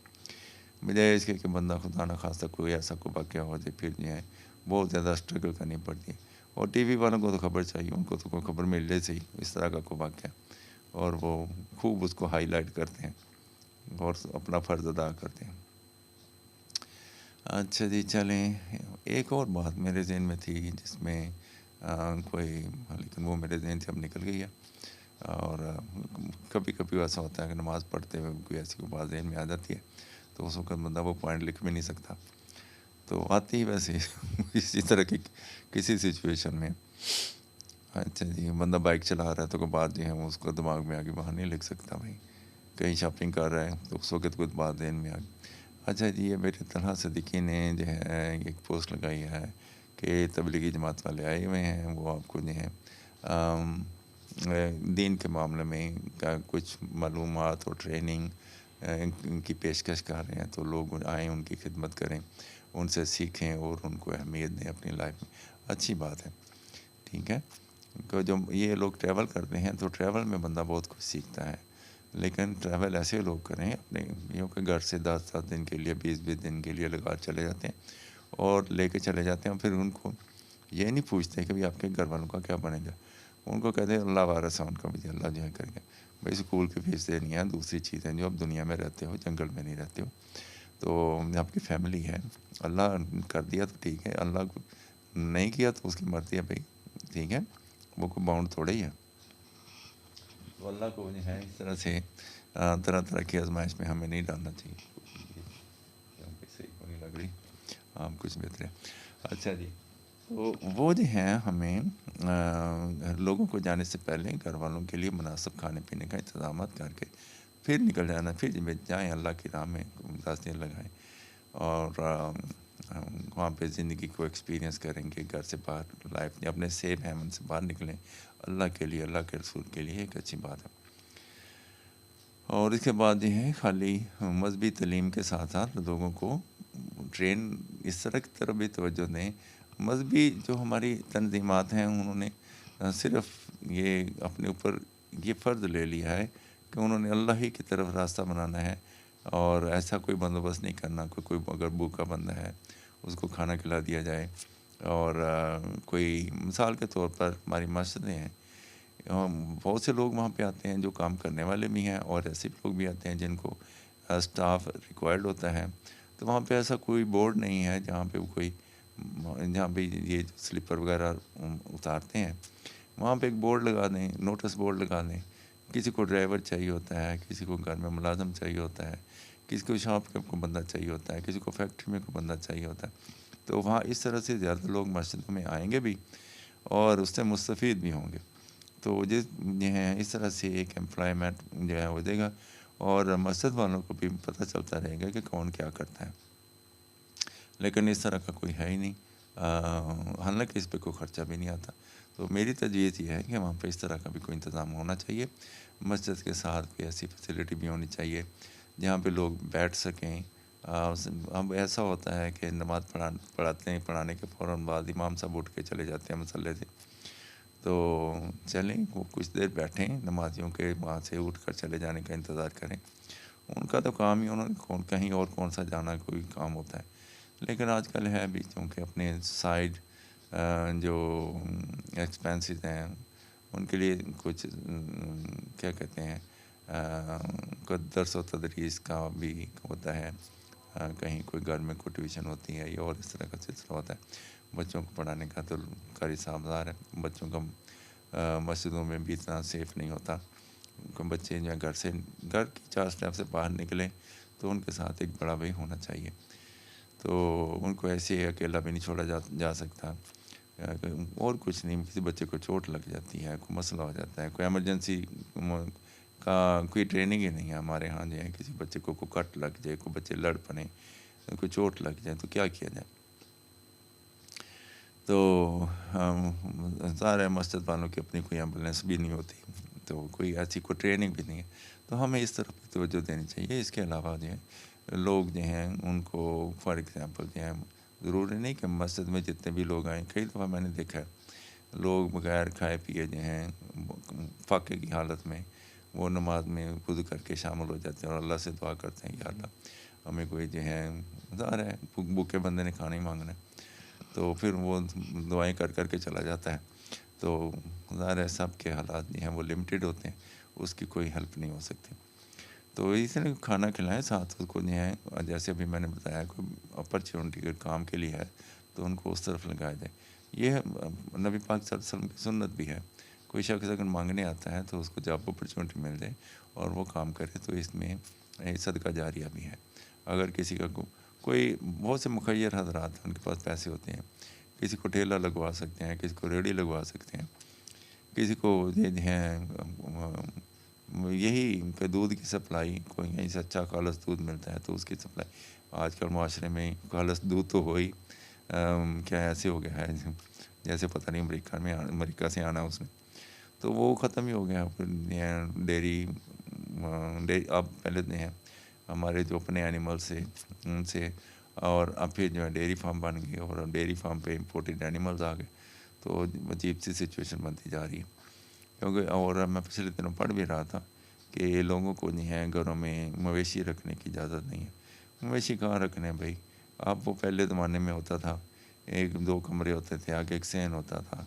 بجائے اس کے کہ بندہ خدا نہ خواستہ کوئی ایسا کو واقعہ ہو جائے پھر جو ہے بہت زیادہ اسٹرگل کرنی پڑتی ہے. اور ٹی وی والوں کو تو خبر چاہیے, ان کو تو کوئی خبر مل جائے صحیح اس طرح کا کوئی واقعہ اور وہ خوب اس کو ہائی لائٹ کرتے ہیں اور اپنا فرض ادا کرتے ہیں. اچھا جی چلیں, ایک اور بات میرے ذہن میں تھی جس میں کوئی لیکن وہ میرے ذہن سے اب نکل گئی ہے. اور کبھی کبھی ایسا ہوتا ہے کہ نماز پڑھتے ہوئے کوئی ایسی کوئی بات ذہن میں آ جاتی ہے تو اس وقت بندہ وہ پوائنٹ لکھ بھی نہیں سکتا. تو آتی ہی ویسے اسی طرح کی کسی سچویشن میں. اچھا جی بندہ بائک چلا رہا ہے تو کوئی بات جو ہے وہ اس کو دماغ میں آگے باہر نہیں لکھ سکتا. بھائی کہیں شاپنگ کر رہا ہے تو اس وقت کوئی بات ذہن میں آ گئی. اچھا جی یہ میرے طلحہ صدیقی نے جو ہے ایک پوسٹ لگائی ہے کہ تبلیغی جماعت والے آئے ہوئے ہیں, وہ آپ کو جو ہے دین کے معاملے میں کچھ معلومات اور ٹریننگ ان کی پیشکش کر رہے ہیں. تو لوگ آئیں ان کی خدمت کریں, ان سے سیکھیں اور ان کو اہمیت دیں اپنی لائف میں. اچھی بات ہے, ٹھیک ہے. کہ جب یہ لوگ ٹریول کرتے ہیں تو ٹریول میں بندہ بہت کچھ سیکھتا ہے, لیکن ٹریول ایسے لوگ کریں اپنے کہ گھر سے 10 دن کے لیے 20 دن کے لیے لگا چلے جاتے ہیں اور لے کے چلے جاتے ہیں. پھر ان کو یہ نہیں پوچھتے کہ آپ کے گھر والوں کا کیا بنے گا. ان کو کہتے ہیں اللہ وارث ہے ان کا بھی, اللہ جو ہے کریں گے. بھائی اسکول کی فیس دینی ہے, دوسری چیزیں جو اب دنیا میں رہتے ہو جنگل میں نہیں رہتے ہو تو آپ کی فیملی ہے, اللہ کر دیا تو ٹھیک ہے, اللہ کو نہیں کیا تو اس کی مرضی ہے بھائی, ٹھیک ہے. وہ کوئی باؤنڈ تھوڑا ہی ہے. تو اللہ کو جو ہے اس طرح سے طرح طرح کی آزمائش میں ہمیں نہیں ڈالنا چاہیے. صحیح کو نہیں لگ رہی آپ کچھ بہتر ہے. اچھا جی تو وہ جو ہے ہمیں لوگوں کو جانے سے پہلے گھر والوں کے لیے مناسب کھانے پینے کا انتظامات کر کے پھر نکل جانا. پھر جب جائیں اللہ کی راہ میں 10 دن لگائیں اور وہاں پہ زندگی کو ایکسپیرینس کریں گے. گھر سے باہر لائف اپنے سیف ہیمن سے باہر نکلیں اللہ کے لیے, اللہ کے رسول کے لیے, ایک اچھی بات ہے. اور اس کے بعد جو ہے خالی مذہبی تعلیم کے ساتھ ساتھ لوگوں کو ٹرین اس طرح کی طرف بھی توجہ دیں. مذہبی جو ہماری تنظیمات ہیں انہوں نے صرف یہ اپنے اوپر یہ فرض لے لیا ہے کہ انہوں نے اللہ ہی کی طرف راستہ بنانا ہے اور ایسا کوئی بندوبست نہیں کرنا کوئی اگر بھوکا بندہ ہے اس کو کھانا کھلا دیا جائے. اور کوئی مثال کے طور پر ہماری مسجدیں ہیں, بہت سے لوگ وہاں پہ آتے ہیں جو کام کرنے والے بھی ہیں اور ایسے لوگ بھی آتے ہیں جن کو اسٹاف ریکوائرڈ ہوتا ہے. تو وہاں پہ ایسا کوئی بورڈ نہیں ہے جہاں پہ یہ سلیپر وغیرہ اتارتے ہیں وہاں پہ ایک بورڈ لگا دیں, نوٹس بورڈ لگا دیں. کسی کو ڈرائیور چاہیے ہوتا ہے, کسی کو گھر میں ملازم چاہیے ہوتا ہے, کسی کو شاپ کے کو بندہ چاہیے ہوتا ہے, کسی کو فیکٹری میں کو بندہ چاہیے ہوتا ہے. تو وہاں اس طرح سے زیادہ لوگ مسجد میں آئیں گے بھی اور اس سے مستفید بھی ہوں گے. تو جو ہے اس طرح سے ایک امپلائمنٹ جو ہے ہو جائے گا اور مسجد والوں کو بھی پتہ چلتا رہے گا کہ کون کیا کرتا ہے. لیکن اس طرح کا کوئی ہے ہی نہیں, حالانکہ اس پہ کوئی خرچہ بھی نہیں آتا. تو میری تجویز یہ ہے کہ وہاں پہ اس طرح کا بھی کوئی انتظام ہونا چاہیے. مسجد کے ساتھ کوئی ایسی فیسلٹی بھی ہونی چاہیے جہاں پہ لوگ بیٹھ سکیں, اب ایسا ہوتا ہے کہ نماز پڑھاتے ہیں، پڑھانے کے فوراً بعد امام صاحب اٹھ کے چلے جاتے ہیں مصلے سے، تو چلیں وہ کچھ دیر بیٹھیں، نمازیوں کے وہاں سے اٹھ کر چلے جانے کا انتظار کریں. ان کا تو کام ہی انہوں نے کہیں اور کون سا جانا کوئی کام ہوتا ہے. لیکن آج کل ہے بھی، کیونکہ اپنے سائڈ جو ایکسپینسز ہیں ان کے لیے کچھ کیا کہتے ہیں کوئی درس و تدریس کا بھی ہوتا ہے، کہیں کوئی گھر میں کوئی ٹیوشن ہوتی ہے یا اور اس طرح کا سلسلہ ہوتا ہے بچوں کو پڑھانے کا. تو قاری صاحب ظاہر ہے بچوں کا مسجدوں میں بھی اتنا سیف نہیں ہوتا. بچے جو گھر کی 4 اسٹیپ سے باہر نکلیں تو ان کے ساتھ ایک بڑا بھائی ہونا چاہیے. تو ان کو ایسے اکیلا بھی نہیں چھوڑا جا سکتا. اور کچھ نہیں، کسی بچے کو چوٹ لگ جاتی ہے، کوئی مسئلہ ہو جاتا ہے، کوئی ایمرجنسی کا کوئی ٹریننگ ہی نہیں ہے ہمارے ہاں جو ہے. کسی بچے کو کوئی کٹ لگ جائے، کوئی بچے لڑ پڑیں، کوئی چوٹ لگ جائے تو کیا کیا جائے. تو ظاہر ہے مسجد والوں کی اپنی کوئی ایمبولینس بھی نہیں ہوتی، تو کوئی ایسی کوئی ٹریننگ بھی نہیں ہے. تو ہمیں اس طرف بھی توجہ دینی چاہیے. اس کے علاوہ جو ہے لوگ جو ہیں ان کو فار ایگزامپل جو ہے ضروری نہیں کہ مسجد میں جتنے بھی لوگ آئیں. کئی دفعہ میں نے دیکھا ہے لوگ بغیر کھائے پیے جو ہیں فاقے کی حالت میں وہ نماز میں وضو کر کے شامل ہو جاتے ہیں اور اللہ سے دعا کرتے ہیں، یا اللہ ہمیں کوئی جو ہے ظاہر ہے بھوکے بندے نے کھانا ہی مانگنا ہے، تو پھر وہ دعائیں کر کے چلا جاتا ہے. تو ظاہر ہے سب کے حالات جو ہیں وہ لمیٹیڈ ہوتے ہیں، اس کی کوئی ہیلپ نہیں ہو سکتی. تو اس لیے کھانا کھلائیں ساتھ اس کو جو ہے. جیسے ابھی میں نے بتایا کوئی اپرچونٹی اگر کام کے لیے ہے تو ان کو اس طرف لگایا جائے. یہ نبی پاک صلی اللہ علیہ وسلم کی سنت بھی ہے. کوئی شخص اگر مانگنے آتا ہے تو اس کو جب اپرچونٹی مل جائے اور وہ کام کرے تو اس میں صدقہ جاریہ بھی ہے. اگر کسی کا کوئی بہت سے مخیر حضرات ہیں، ان کے پاس پیسے ہوتے ہیں، کسی کو ٹھیلا لگوا سکتے ہیں، کسی کو ریڑھی لگوا سکتے ہیں، کسی کو یہ ہے یہی کہ دودھ کی سپلائی، کوئی یہیں سے اچھا خالص دودھ ملتا ہے تو اس کی سپلائی. آج کل معاشرے میں خالص دودھ تو ہو ہی کیا ایسے ہو گیا ہے جیسے پتہ نہیں امریکہ سے آنا اس نے، تو وہ ختم ہی ہو گیا. ڈیری اب پہلے جو ہیں ہمارے جو اپنے اینیمل سے ان سے، اور اب پھر جو ہے ڈیری فارم بن گئے اور اب ڈیری فارم پہ امپورٹڈ اینیملز آ گئے. تو عجیب سی سچویشن بنتی جا رہی ہے. کیونکہ اور میں پچھلے دنوں پڑھ بھی رہا تھا کہ لوگوں کو نہیں ہے گھروں میں مویشی رکھنے کی اجازت نہیں ہے. مویشی کہاں رکھنے بھائی؟ آپ وہ پہلے زمانے میں ہوتا تھا 1-2 کمرے ہوتے تھے، آگے ایک صحن ہوتا تھا،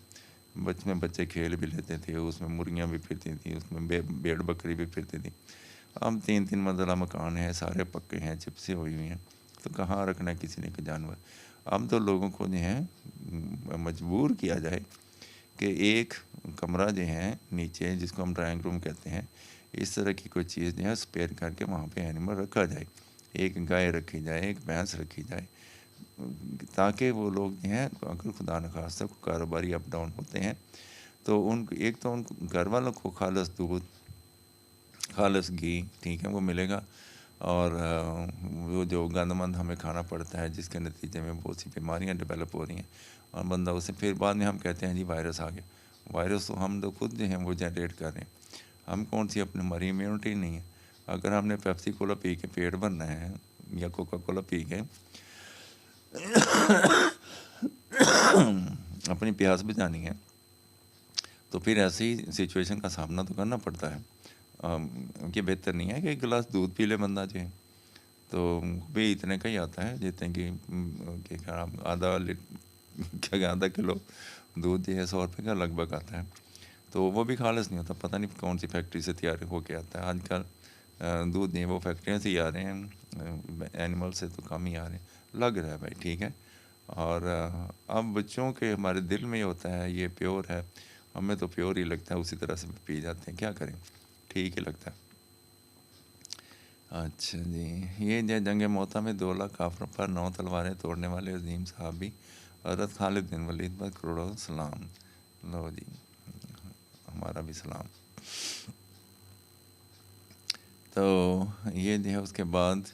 بچے کھیل بھی لیتے تھے، اس میں مرغیاں بھی پھرتی تھیں، اس میں بھیڑ بکری بھی پھرتی تھی. اب 3 منزلہ مکان ہیں، سارے پکے ہیں، چپسیں ہوئی ہوئی ہیں، تو کہاں رکھنا ہے کسی نے کہ جانور. اب تو لوگوں کو جو ہے مجبور کیا جائے کہ ایک کمرہ جو ہے نیچے جس کو ہم ڈرائنگ روم کہتے ہیں، اس طرح کی کوئی چیز جو ہے اسپیئر کر کے وہاں پہ اینیمل رکھا جائے. ایک گائے رکھی جائے، ایک بھینس رکھی جائے، تاکہ وہ لوگ جو ہیں اگر خدا نخواستہ کو کاروباری اپ ڈاؤن ہوتے ہیں تو ایک تو ان کو گھر والوں کو خالص دودھ، خالص گھی ٹھیک ہے وہ ملے گا. اور وہ جو گند مند ہمیں کھانا پڑتا ہے جس کے نتیجے میں بہت سی بیماریاں ڈیولپ ہو رہی ہیں، اور بندہ اسے پھر بعد میں ہم کہتے ہیں جی وائرس آ گیا. وائرس تو ہم تو خود جو ہیں وہ جنریٹ کر رہے ہیں. ہم کون سی اپنے ہماری امیونٹی نہیں ہے. اگر ہم نے پیپسی کولا پی کے پیٹ بھرنا ہے یا کوکا کولا پی کے اپنی پیاس بجھانی ہے تو پھر ایسی سچویشن کا سامنا تو کرنا پڑتا ہے. یہ بہتر نہیں ہے کہ 1 گلاس دودھ پی لے بندہ جو ہے، تو بھی اتنے کا ہی آتا ہے جتنے کہ آدھا کلو دودھ جو ہے 100 روپے کا لگ بھگ آتا ہے. تو وہ بھی خالص نہیں ہوتا، پتہ نہیں کون سی فیکٹری سے تیار ہو کے آتا ہے. آج کل دودھ نہیں وہ فیکٹریاں سے ہی آ رہے ہیں، اینیمل سے تو کم ہی آ رہے ہیں. لگ رہا ہے بھائی ٹھیک ہے. اور اب بچوں کے ہمارے دل میں ہی ہوتا ہے یہ پیور ہے، ہمیں تو پیور ہی لگتا ہے، اسی طرح سے پی جاتے ہیں، کیا کریں ٹھیک ہی لگتا ہے. اچھا جی، یہ جنگ موتا میں 2 لاکھ کافروں پر 9 تلواریں توڑنے والے عظیم صحابی حضرت خالد بن ولید پر کروڑوں سلام. لو جی ہمارا بھی سلام. تو یہ جو ہے اس کے بعد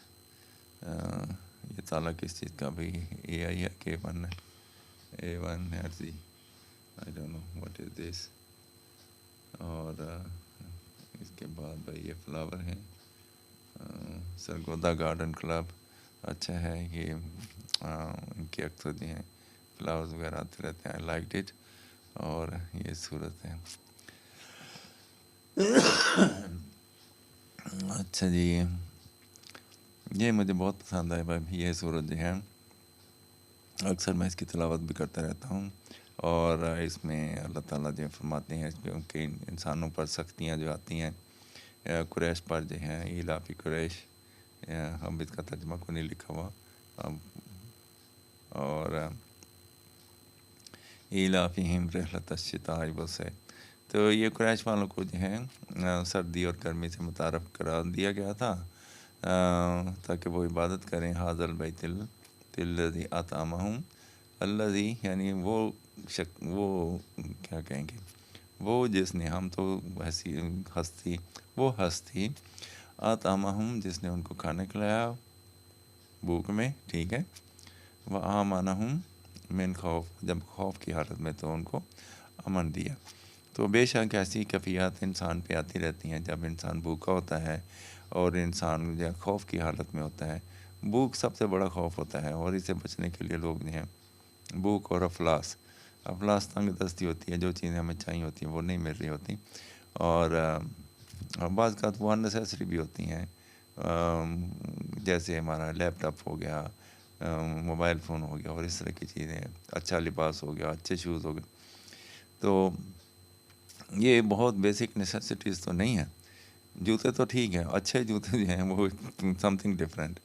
یہ تالا کس چیز کا بھی AI ہے کہ A1 ہے جی، I don't know what is this. اور اس کے بعد بھائی یہ فلاور ہیں سرگودا گارڈن کلب. اچھا ہے یہ ان کے اکثر جو ہیں فلاورز وغیرہ آتے رہتے ہیں. Like it. اور یہ صورت ہے. اچھا جی یہ مجھے بہت پسند ہے بھائی. یہ صورت جو ہے اکثر میں اس کی تلاوت بھی کرتا رہتا ہوں. اور اس میں اللہ تعالیٰ جو فرماتے ہیں اس پہ ان کے انسانوں پر سختیاں جو آتی ہیں قریش پر جو ہیں ایلافی قریش. اب اس کا ترجمہ کو نہیں لکھا ہوا اب. اور ایلافہم رحلۃ الشتاء والصیف. تو یہ قریش والوں کو جو ہے سردی اور گرمی سے متعارف کرا دیا گیا تھا تاکہ وہ عبادت کریں حاذا البیت الذی اطعمہم الذی یعنی وہ کیا کہیں گے وہ جس نے ہم تو ہستی اطعمہم جس نے ان کو کھانا کھلایا بھوک میں. ٹھیک ہے. وآمنہم من خوف جب خوف کی حالت میں تو ان کو امن دیا. تو بے شک ایسی کیفیات انسان پہ آتی رہتی ہیں جب انسان بھوکا ہوتا ہے اور انسان جو خوف کی حالت میں ہوتا ہے. بھوک سب سے بڑا خوف ہوتا ہے اور اسے بچنے کے لیے لوگ جو ہیں بھوک اور افلاس تنگ دستی ہوتی ہے. جو چیزیں ہمیں چاہیے ہوتی ہیں وہ نہیں مل رہی ہوتی اور بعض اوقات وہ اننیسیسری بھی ہوتی ہیں جیسے ہمارا لیپ ٹاپ ہو گیا موبائل فون ہو گیا اور اس طرح کی چیزیں. اچھا لباس ہو گیا اچھے شوز ہو گئے. تو یہ بہت بیسک نیسیسٹیز تو نہیں ہیں. جوتے تو ٹھیک ہے اچھے جوتے جو ہیں وہ سم تھنگ ڈفرینٹ.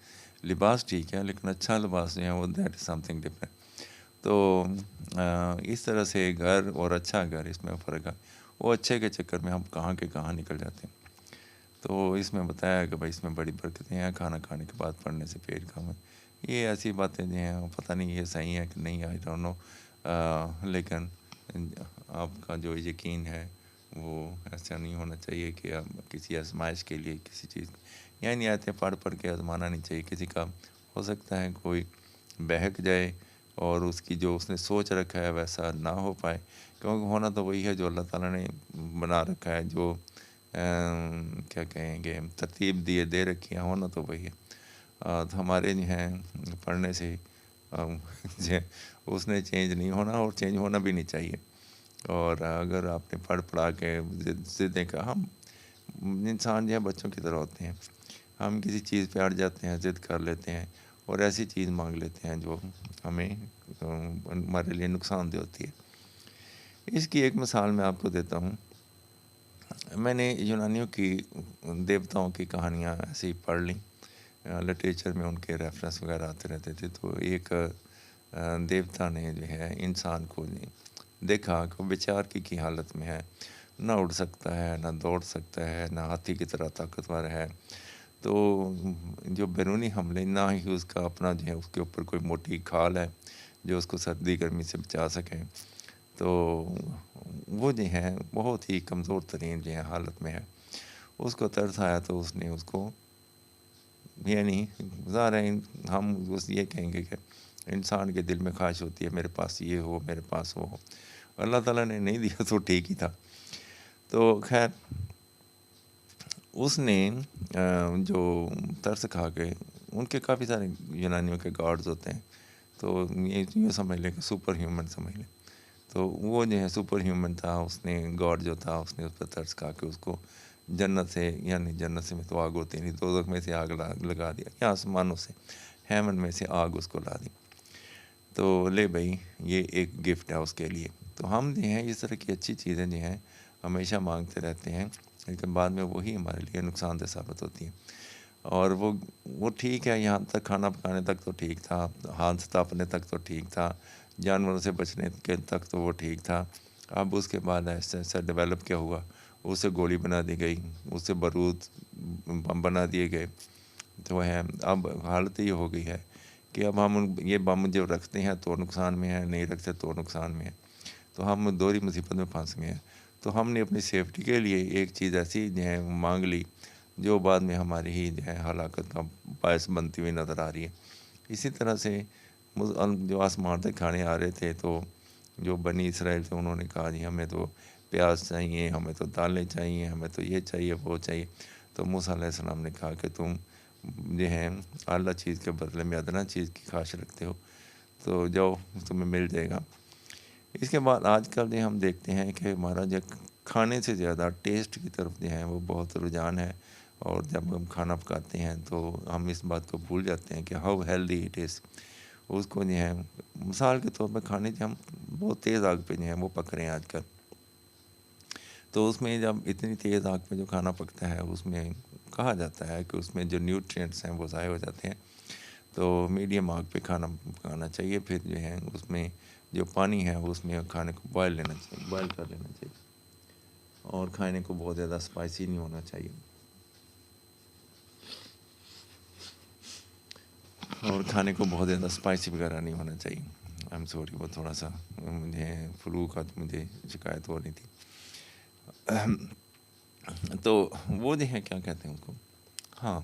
لباس ٹھیک ہے لیکن اچھا لباس جو ہے وہ that is some thing different. تو اس طرح سے گھر اور اچھا گھر اس میں فرق ہے. وہ اچھے کے چکر میں ہم کہاں کے کہاں نکل جاتے ہیں. تو اس میں بتایا کہ بھائی اس میں بڑی برکتیں ہیں. کھانا کھانے کے بعد پڑھنے سے پیٹ کم ہے. یہ ایسی باتیں جو ہیں پتہ نہیں یہ صحیح ہے کہ نہیں آئی ڈونٹ نو. لیکن آپ کا جو یقین ہے وہ ایسا نہیں ہونا چاہیے کہ آپ کسی آزمائش کے لیے کسی چیز یعنی آیتیں پڑھ کے آزمانا نہیں چاہیے کسی کا. ہو سکتا ہے کوئی بہک جائے اور اس کی جو اس نے سوچ رکھا ہے ویسا نہ ہو پائے کیونکہ ہونا تو وہی ہے جو اللہ تعالیٰ نے بنا رکھا ہے. جو کیا کہیں گے ترتیب دے رکھی ہے ہونا تو وہی ہے. تو ہمارے جو ہیں پڑھنے سے اس نے چینج نہیں ہونا اور چینج ہونا بھی نہیں چاہیے. اور اگر آپ نے پڑھا کے ضدیں کا ہم انسان جو ہے بچوں کی طرح ہوتے ہیں. ہم کسی چیز پہ اڑ جاتے ہیں ضد کر لیتے ہیں اور ایسی چیز مانگ لیتے ہیں جو ہمیں ہمارے لیے نقصان دہ ہوتی ہے. اس کی ایک مثال میں آپ کو دیتا ہوں. میں نے یونانیوں کی دیوتاؤں کی کہانیاں ایسے ہی پڑھ لیں. لٹریچر میں ان کے ریفرنس وغیرہ آتے رہتے تھے. تو ایک دیوتا نے جو ہے انسان کو دیکھا کہ وہ بیچار کی حالت میں ہے. نہ اڑ سکتا ہے نہ دوڑ سکتا ہے نہ ہاتھی کی طرح طاقتور ہے. تو جو بیرونی حملے نہ ہی اس کا اپنا جو ہے اس کے اوپر کوئی موٹی کھال ہے جو اس کو سردی گرمی سے بچا سکے. تو وہ جو ہے بہت ہی کمزور ترین جو ہے حالت میں ہے. اس کو ترس آیا تو اس نے اس کو یعنی ظاہر ہے ہم بس یہ کہیں گے کہ انسان کے دل میں خواہش ہوتی ہے میرے پاس یہ ہو میرے پاس وہ ہو. اللہ تعالیٰ نے نہیں دیا تو ٹھیک ہی تھا. تو خیر اس نے جو ترس کھا کے ان کے کافی سارے یونانیوں کے گاڈز ہوتے ہیں. تو یہ سمجھ لیں کہ سپر ہیومن سمجھ لیں. تو وہ جو ہے سپر ہیومن تھا. اس نے گاڈ جو تھا اس نے اس پر ترس کھا کے اس کو جنت سے یعنی جنت سے میں تو آگ ہوتی نہیں دوزخ میں سے آگ لگا دیا یا آسمانوں سے ہیمن میں سے آگ اس کو لا دی. تو لے بھائی یہ ایک گفٹ ہے اس کے لیے. تو ہم جو ہیں اس طرح کی اچھی چیزیں جو ہیں ہمیشہ مانگتے رہتے ہیں لیکن بعد میں وہی ہمارے لیے نقصان دہ ثابت ہوتی ہیں. اور وہ ٹھیک ہے یہاں تک کھانا پکانے تک تو ٹھیک تھا. ہاتھ تاپنے تک تو ٹھیک تھا. جانوروں سے بچنے کے تک تو وہ ٹھیک تھا. اب اس کے بعد ایسا ایسا ڈیولپ کیا ہوا اسے گولی بنا دی گئی اسے بارود بم بنا دیے گئے. تو ہے اب حالت یہ ہو گئی ہے کہ اب ہم یہ بم جو رکھتے ہیں تو نقصان میں ہیں نہیں رکھتے تو نقصان میں ہیں. تو ہم دوہری مصیبت میں پھنس گئے ہیں. تو ہم نے اپنی سیفٹی کے لیے ایک چیز ایسی جو ہے مانگ لی جو بعد میں ہماری ہی جو ہے ہلاکت کا باعث بنتی ہوئی نظر آ رہی ہے. اسی طرح سے جو آسمان سے کھانے آ رہے تھے تو جو بنی اسرائیل تھے انہوں نے کہا جی ہمیں تو پیاز چاہیے ہمیں تو دالیں چاہیے ہمیں تو یہ چاہیے وہ چاہیے. تو موسیٰ علیہ السلام نے کہا کہ تم جو ہے اعلیٰ چیز کے بدلے میں ادنا چیز کی خواہش رکھتے ہو تو جاؤ تمہیں مل جائے گا۔ اس کے بعد آج کل جو ہم دیکھتے ہیں کہ ہمارا جو کھانے سے زیادہ ٹیسٹ کی طرف جو ہے وہ بہت رجحان ہے، اور جب ہم کھانا پکاتے ہیں تو ہم اس بات کو بھول جاتے ہیں کہ ہاؤ ہیلدی اٹ از۔ اس کو جو ہے مثال کے طور پہ کھانے جو ہم بہت تیز آگ پہ جو ہیں وہ پک رہے ہیں آج کل، تو اس میں جب اتنی تیز آگ پہ جو کھانا پکتا ہے اس میں کہا جاتا ہے کہ اس میں جو نیوٹرینٹس ہیں وہ ضائع ہو جاتے ہیں، تو میڈیم آگ پہ کھانا پکانا چاہیے۔ پھر جو ہے اس میں جو پانی ہے اس میں کھانے کو بوائل کر لینا چاہیے، اور کھانے کو بہت زیادہ اسپائسی نہیں ہونا چاہیے، اور کھانے کو بہت زیادہ اسپائسی وغیرہ نہیں ہونا چاہیے۔ آئی ایم سوری، وہ تھوڑا سا مجھے فلو کا مجھے شکایت ہو رہی تھی۔ تو وہ جو ہے کیا کہتے ہیں اس کو، ہاں،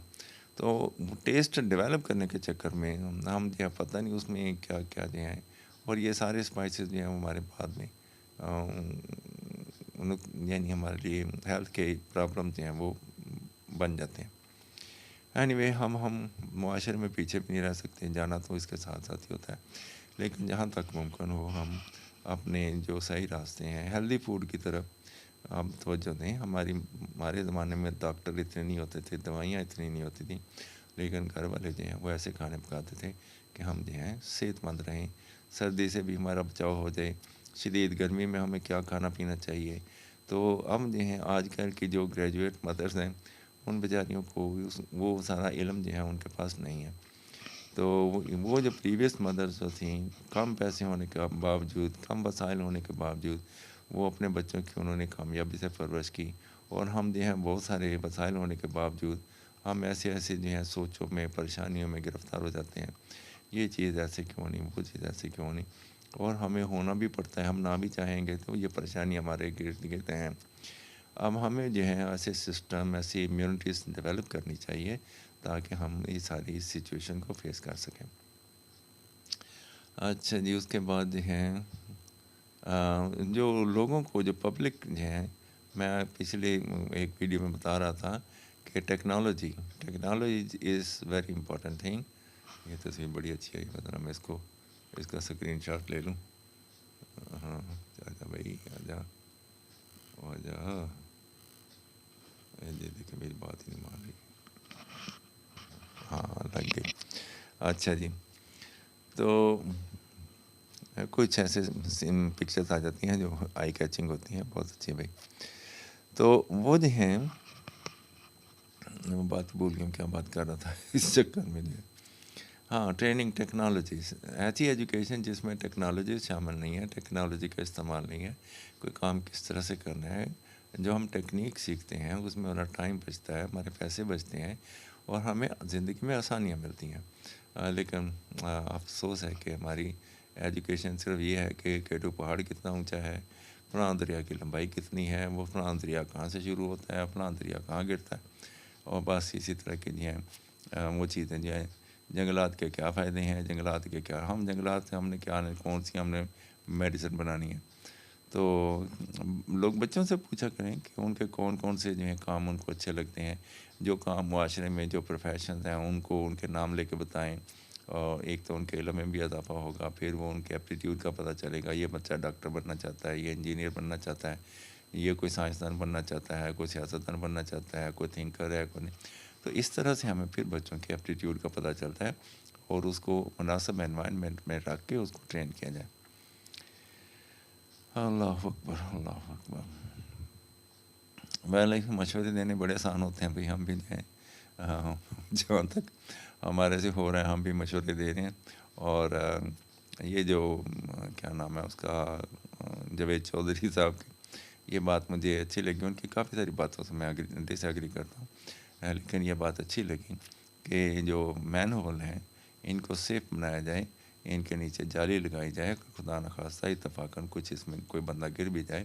تو ٹیسٹ ڈیولپ کرنے کے چکر میں ہم جو ہے پتہ نہیں اس میں کیا کیا جو ہیں، اور یہ سارے اسپائسز جو ہیں ہمارے بعد میں یعنی ہمارے لیے ہیلتھ کے پرابلم جو ہیں وہ بن جاتے ہیں۔ اینی وے ہم معاشرے میں پیچھے بھی نہیں رہ سکتے، جانا تو اس کے ساتھ ساتھ ہی ہوتا ہے، لیکن جہاں تک ممکن ہو ہم اپنے جو صحیح راستے ہیں ہیلدی فوڈ کی طرف ہم توجہ دیں۔ ہمارے زمانے میں ڈاکٹر اتنے نہیں ہوتے تھے، دوائیاں اتنی نہیں ہوتی تھیں، لیکن گھر والے جو ہیں وہ ایسے کھانے پکاتے تھے کہ ہم جو ہیں صحت مند رہیں، سردی سے بھی ہمارا بچاؤ ہو جائے، شدید گرمی میں ہمیں کیا کھانا پینا چاہیے۔ تو ہم جو ہیں آج کل کی جو گریجویٹ مدرس ہیں ان بیچاریوں کو وہ سارا علم جو ہے ان کے پاس نہیں ہے، تو وہ جو پریویس مدرس جو تھیں، کم پیسے ہونے کے باوجود، کم وسائل ہونے کے باوجود وہ اپنے بچوں کی انہوں نے کامیابی سے پرورش کی، اور ہم جو ہیں بہت سارے وسائل ہونے کے باوجود ہم ایسے جو ہیں سوچوں میں پریشانیوں میں گرفتار ہو جاتے ہیں، یہ چیز ایسے کیوں نہیں، وہ چیز ایسے کیوں نہیں، اور ہمیں ہونا بھی پڑتا ہے، ہم نہ بھی چاہیں گے تو یہ پریشانی ہمارے گرد گرد ہیں۔ اب ہمیں جو ہے ایسے سسٹم، ایسی امیونٹیز ڈیولپ کرنی چاہیے تاکہ ہم یہ ساری سچویشن کو فیس کر سکیں۔ اچھا جی، اس کے بعد جو ہے جو لوگوں کو جو پبلک جو ہے، میں پچھلے ایک ویڈیو میں بتا رہا تھا کہ technology is very important thing. یہ تصویر بڑی اچھی ہے، ذرا میں اس کا اسکرین شاٹ لے لوں۔ ہاں، آجا بھائی آجا یہ دیکھیں میری بات ہی نہیں مان رہی، ہاں لگ گئی۔ اچھا جی، تو کچھ ایسے پکچرز آ جاتی ہیں جو آئی کیچنگ ہوتی ہیں، بہت اچھی بھائی۔ تو وہ جو ہیں بات بھول گیا کیا بات کر رہا تھا اس چکر میں جو ہے، ہاں، ٹریننگ ٹیکنالوجیز، ایسی ایجوکیشن جس میں ٹیکنالوجی شامل نہیں ہے، ٹیکنالوجی کا استعمال نہیں ہے، کوئی کام کس طرح سے کرنا ہے، جو ہم ٹیکنیک سیکھتے ہیں اس میں ہمارا ٹائم بچتا ہے، ہمارے پیسے بچتے ہیں، اور ہمیں زندگی میں آسانیاں ملتی ہیں۔ لیکن افسوس ہے کہ ہماری ایجوکیشن صرف یہ ہے کہ کیٹو پہاڑ کتنا اونچا ہے، فلاں دریا کی لمبائی کتنی ہے، وہ فلاں دریا کہاں سے شروع ہوتا ہے، فلاں دریا کہاں گرتا ہے، اور بس اسی طرح کی جو ہیں وہ چیزیں جو ہیں، جنگلات کے کیا فائدے ہیں، جنگلات کے کیا، ہم جنگلات سے ہم نے کیا کون سی ہم نے میڈیسن بنانی ہے۔ تو لوگ بچوں سے پوچھا کریں کہ ان کے کون سے جو ہیں کام ان کو اچھے لگتے ہیں، جو کام معاشرے میں جو پروفیشنز ہیں ان کو ان کے نام لے کے بتائیں، اور ایک تو ان کے علم میں بھی اضافہ ہوگا، پھر وہ ان کے ایپٹیٹیوڈ کا پتہ چلے گا، یہ بچہ ڈاکٹر بننا چاہتا ہے، یہ انجینئر بننا چاہتا ہے، یہ کوئی سائنسدان بننا چاہتا ہے، کوئی سیاستدان بننا چاہتا ہے، کوئی تھنکر ہے، کوئی نہیں۔ تو اس طرح سے ہمیں پھر بچوں کے ایپٹیٹیوڈ کا پتہ چلتا ہے، اور اس کو مناسب انوائرمنٹ میں رکھ کے اس کو ٹرین کیا جائے۔ اللہ اکبر، اللہ اکبر۔ ویل مشورے دینے بڑے آسان ہوتے ہیں بھائی، ہم بھی جو ہیں جہاں تک ہمارے سے ہو رہے ہیں ہم بھی مشورے دے رہے ہیں، اور یہ جو کیا نام ہے اس کا، جاوید چودھری صاحب کی یہ بات مجھے اچھی لگی، ان کی کافی ساری باتوں سے میں ڈس ایگری کرتا ہوں، لیکن یہ بات اچھی لگی کہ جو مین ہول ہیں ان کو سیف بنایا جائے، ان کے نیچے جالی لگائی جائے، خدا نخواستہ اتفاقاً کچھ اس میں کوئی بندہ گر بھی جائے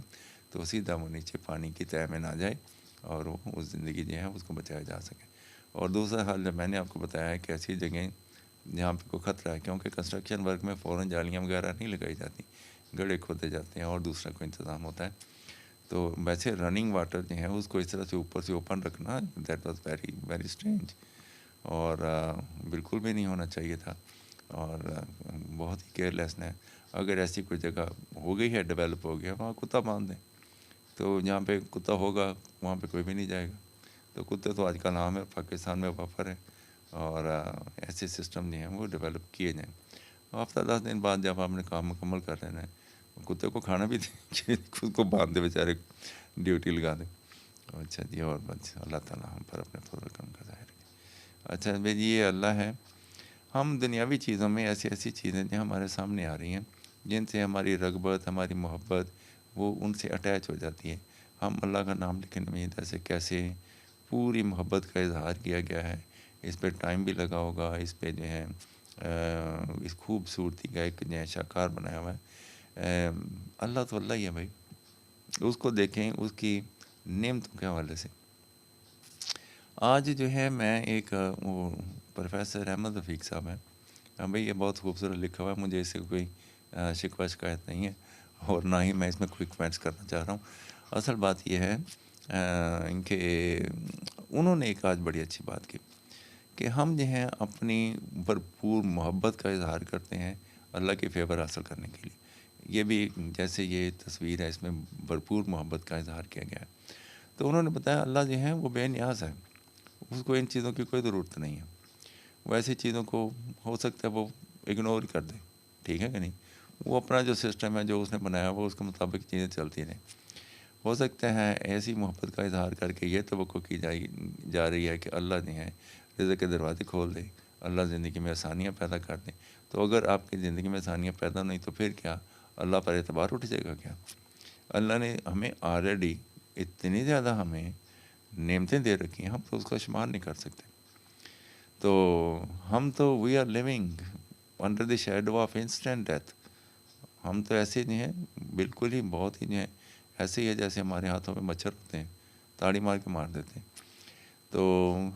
تو سیدھا وہ نیچے پانی کی تہہ میں نہ جائے، اور وہ اس زندگی جو ہے اس کو بچایا جا سکے۔ اور دوسرا حال جب میں نے آپ کو بتایا ہے کہ ایسی جگہیں جہاں پہ کوئی خطرہ ہے، کیونکہ کنسٹرکشن ورک میں فوراً جالیاں وغیرہ نہیں لگائی جاتی، گڑھے کھودے جاتے ہیں اور دوسرا کوئی انتظام ہوتا ہے، تو ویسے رننگ واٹر جو ہے اس کو اس طرح سے اوپر سے اوپن رکھنا، that was very very strange, اور بالکل بھی نہیں ہونا چاہیے تھا، اور بہت ہی کیئرلیس ہے۔ اگر ایسی کوئی جگہ ہو گئی ہے، ڈیولپ ہو گیا، وہاں کتا باندھ دیں، تو جہاں پہ کتا ہوگا وہاں پہ کوئی بھی نہیں جائے گا۔ تو کتے تو آج کا نام ہے، پاکستان میں وافر ہے، اور ایسے سسٹم جو ہیں وہ ڈیولپ کیے جائیں۔ ہفتہ 10 دن بعد جب آپ نے کام مکمل کر لینا ہے، کتے کو کھانا بھی دیں، خود کو باندھ دے بیچارے، ڈیوٹی لگا دیں۔ اچھا جی، اور بس اللہ تعالیٰ ہم پر اپنے فضل و کرم کا ظاہر ہے۔ اچھا بھائی جی، یہ اللہ ہے۔ ہم دنیاوی چیزوں میں ایسی چیزیں جو ہمارے سامنے آ رہی ہیں، جن سے ہماری رغبت، ہماری محبت، وہ ان سے اٹیچ ہو جاتی ہے۔ ہم اللہ کا نام لکھنے میں جیسے کیسے پوری محبت کا اظہار کیا گیا ہے، اس پہ ٹائم بھی لگا ہوگا، اس پہ جو ہے اس خوبصورتی کا ایک جو ہے شاہکار بنایا ہوا ہے۔ اللہ تو اللہ ہی ہے بھائی، اس کو دیکھیں اس کی نعمتوں کے حوالے سے۔ آج جو ہے میں ایک وہ پروفیسر احمد رفیق صاحب ہیں بھائی، یہ بہت خوبصورت لکھا ہوا ہے، مجھے اس سے کوئی شکوہ شکایت نہیں ہے، اور نہ ہی میں اس میں کوئی کمنٹس کرنا چاہ رہا ہوں۔ اصل بات یہ ہے کہ انہوں نے ایک آج بڑی اچھی بات کی کہ ہم جو ہیں اپنی بھرپور محبت کا اظہار کرتے ہیں اللہ کے فیور حاصل کرنے کے لیے۔ یہ بھی جیسے یہ تصویر ہے، اس میں بھرپور محبت کا اظہار کیا گیا ہے۔ تو انہوں نے بتایا اللہ جو ہے وہ بے نیاز ہے، اس کو ان چیزوں کی کوئی ضرورت نہیں ہے۔ وہ ایسی چیزوں کو ہو سکتا ہے وہ اگنور کر دے، ٹھیک ہے کہ نہیں؟ وہ اپنا جو سسٹم ہے جو اس نے بنایا وہ اس کے مطابق چیزیں چلتی رہیں۔ ہو سکتا ہے ایسی محبت کا اظہار کر کے یہ توقع کی جا رہی ہے کہ اللہ جو ہے رزق کے دروازے کھول دے، اللہ زندگی میں آسانیاں پیدا کر دیں۔ تو اگر آپ کی زندگی میں آسانیاں پیدا نہیں تو پھر کیا اللہ پر اعتبار اٹھ جائے گا کیا؟ اللہ نے ہمیں آلریڈی اتنی زیادہ ہمیں نعمتیں دے رکھی ہیں، ہم تو اس کا شمار نہیں کر سکتے۔ تو ہم تو we are living under the shadow of instant death. ہم تو ایسے نہیں ہیں، بالکل ہی بہت ہی جو ہے ایسے ہی ہے جیسے ہمارے ہاتھوں میں مچھر ہوتے ہیں، تاڑی مار کے مار دیتے ہیں۔ تو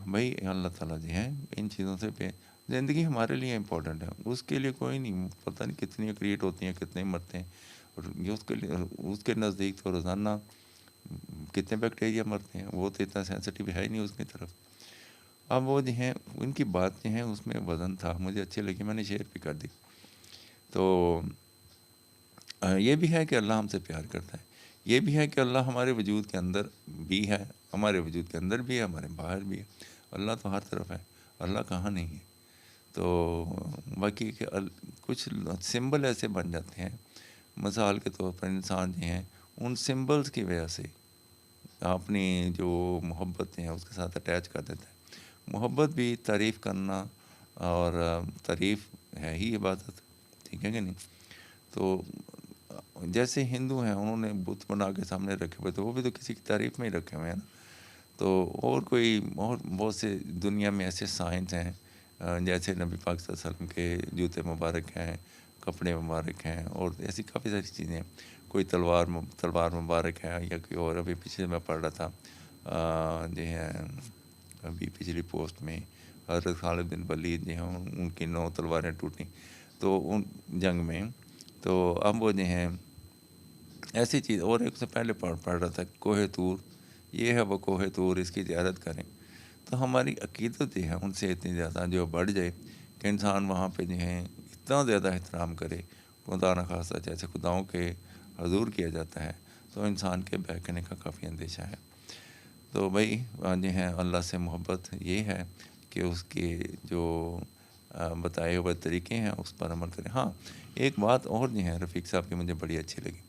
بھائی اللہ تعالیٰ جو ہے ان چیزوں سے پہ زندگی ہمارے لیے امپورٹنٹ ہے، اس کے لیے کوئی نہیں، پتہ نہیں کتنی کریٹ ہوتی ہیں، کتنے مرتے ہیں، اور یہ اس کے لیے اس کے نزدیک تو روزانہ کتنے بیکٹیریا مرتے ہیں، وہ تو اتنا سینسٹیو ہے ہی نہیں اس کی طرف۔ اب وہ جو ہیں ان کی بات جو ہے اس میں وزن تھا، مجھے اچھی لگی، میں نے شیئر بھی کر دی۔ تو یہ بھی ہے کہ اللہ ہم سے پیار کرتا ہے، یہ بھی ہے کہ اللہ ہمارے وجود کے اندر بھی ہے، ہمارے وجود کے اندر بھی ہے، ہمارے باہر بھی ہے۔ اللہ تو ہر طرف ہے، اللہ کہاں نہیں ہے؟ تو باقی کہ کچھ سمبل ایسے بن جاتے ہیں، مثال کے طور پر انسان جو ہیں ان سمبلز کی وجہ سے اپنی جو محبت ہیں اس کے ساتھ اٹیچ کر دیتا ہے۔ محبت بھی تعریف کرنا، اور تعریف ہے ہی عبادت، ٹھیک ہے کہ نہیں؟ تو جیسے ہندو ہیں، انہوں نے بت بنا کے سامنے رکھے ہوئے، تو وہ بھی تو کسی کی تعریف میں ہی رکھے ہوئے ہیں نا۔ تو اور بہت سے دنیا میں ایسے سائنس ہیں، جیسے نبی پاک صلی اللہ علیہ وسلم کے جوتے مبارک ہیں، کپڑے مبارک ہیں، اور ایسی کافی ساری چیزیں ہیں۔ کوئی تلوار مبارک ہے، یا کوئی اور ابھی پیچھے میں پڑھ رہا تھا جو ہے ابھی پچھلی پوسٹ میں حضرت خالد بن ولید جو ہیں ان کی 9 تلواریں ٹوٹیں تو ان جنگ میں، تو اب وہ جو ہیں ایسی چیز، اور ایک سے پہلے پڑھ رہا تھا کوہ طور، یہ ہے وہ کوہ طور، اس کی زیارت کریں۔ تو ہماری عقیدت جو ہے ان سے اتنی زیادہ جو بڑھ جائے کہ انسان وہاں پہ جو ہے اتنا زیادہ احترام کرے، خدا نخواستہ جیسے خداؤں کے حضور کیا جاتا ہے، تو انسان کے بہکنے کا کافی اندیشہ ہے۔ تو بھائی جو ہے اللہ سے محبت یہ ہے کہ اس کے جو بتائے ہوئے طریقے ہیں اس پر عمل کریں۔ ہاں ایک بات اور جو ہے رفیق صاحب کی مجھے بڑی اچھی لگی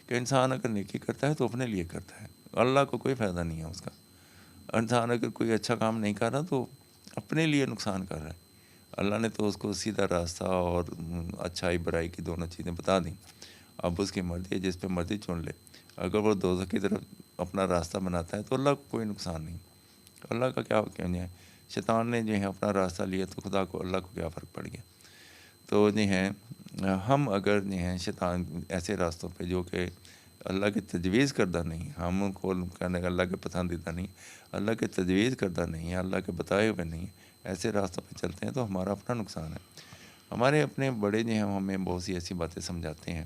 کہ انسان اگر نیکی کرتا ہے تو اپنے لیے کرتا ہے، اللہ کو کوئی فائدہ نہیں ہے اس کا۔ انسان اگر کوئی اچھا کام نہیں کر رہا تو اپنے لیے نقصان کر رہا ہے۔ اللہ نے تو اس کو سیدھا راستہ اور اچھائی برائی کی دونوں چیزیں بتا دیں، اب اس کی مرضی ہے، جس پہ مرضی چن لے۔ اگر وہ دوزخ کی طرف اپنا راستہ بناتا ہے تو اللہ کو کوئی نقصان نہیں، اللہ کا کیا کہنا ہے؟ شیطان نے جو ہے اپنا راستہ لیا تو خدا کو اللہ کو کیا فرق پڑ گیا؟ تو جو ہے ہم اگر جو ہیں شیطان ایسے راستوں پہ جو کہ اللہ کے تجویز کردہ نہیں، ہم ان کو کرنے کا اللہ کے پسندیدہ نہیں، اللہ کے تجویز کردہ نہیں، اللہ کے بتائے ہوئے نہیں، ایسے راستوں پہ چلتے ہیں تو ہمارا اپنا نقصان ہے۔ ہمارے اپنے بڑے جو ہیں ہمیں بہت سی ایسی باتیں سمجھاتے ہیں،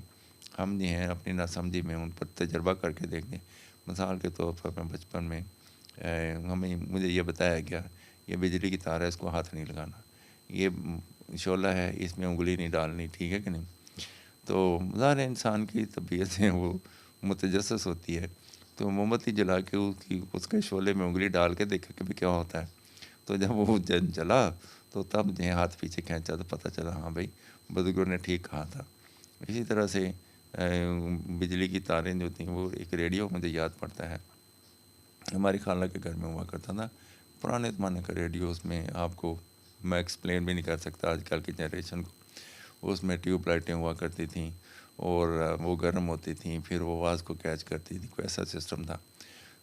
ہم جو ہیں اپنی ناسمجھی میں ان پر تجربہ کر کے دیکھ لیں۔ مثال کے طور پر میں بچپن میں مجھے یہ بتایا گیا یہ بجلی کی تار ہے، اس کو ہاتھ نہیں لگانا، یہ شعلہ ہے، اس میں انگلی نہیں ڈالنی، ٹھیک ہے کہ نہیں؟ تو ظاہر ہے انسان کی طبیعت ہے وہ متجسس ہوتی ہے، تو موم بتی جلا کے اس کے شعلے میں انگلی ڈال کے دیکھا کہ بھی کیا ہوتا ہے، تو جب وہ جلا تو تب جو ہے ہاتھ پیچھے کھینچا تو پتہ چلا ہاں بھائی بزرگوں نے ٹھیک کہا تھا۔ اسی طرح سے بجلی کی تاریں جو تھیں، وہ ایک ریڈیو مجھے یاد پڑتا ہے، ہماری خالہ کے گھر میں ہوا کرتا تھا، پرانے زمانے کا ریڈیو، اس میں آپ کو میں ایکسپلین بھی نہیں کر سکتا آج کل کی جنریشن کو، اس میں ٹیوب لائٹیں ہوا کرتی تھیں اور وہ گرم ہوتی تھیں، پھر وہ آواز کو کیچ کرتی تھی، کوئی ایسا سسٹم تھا۔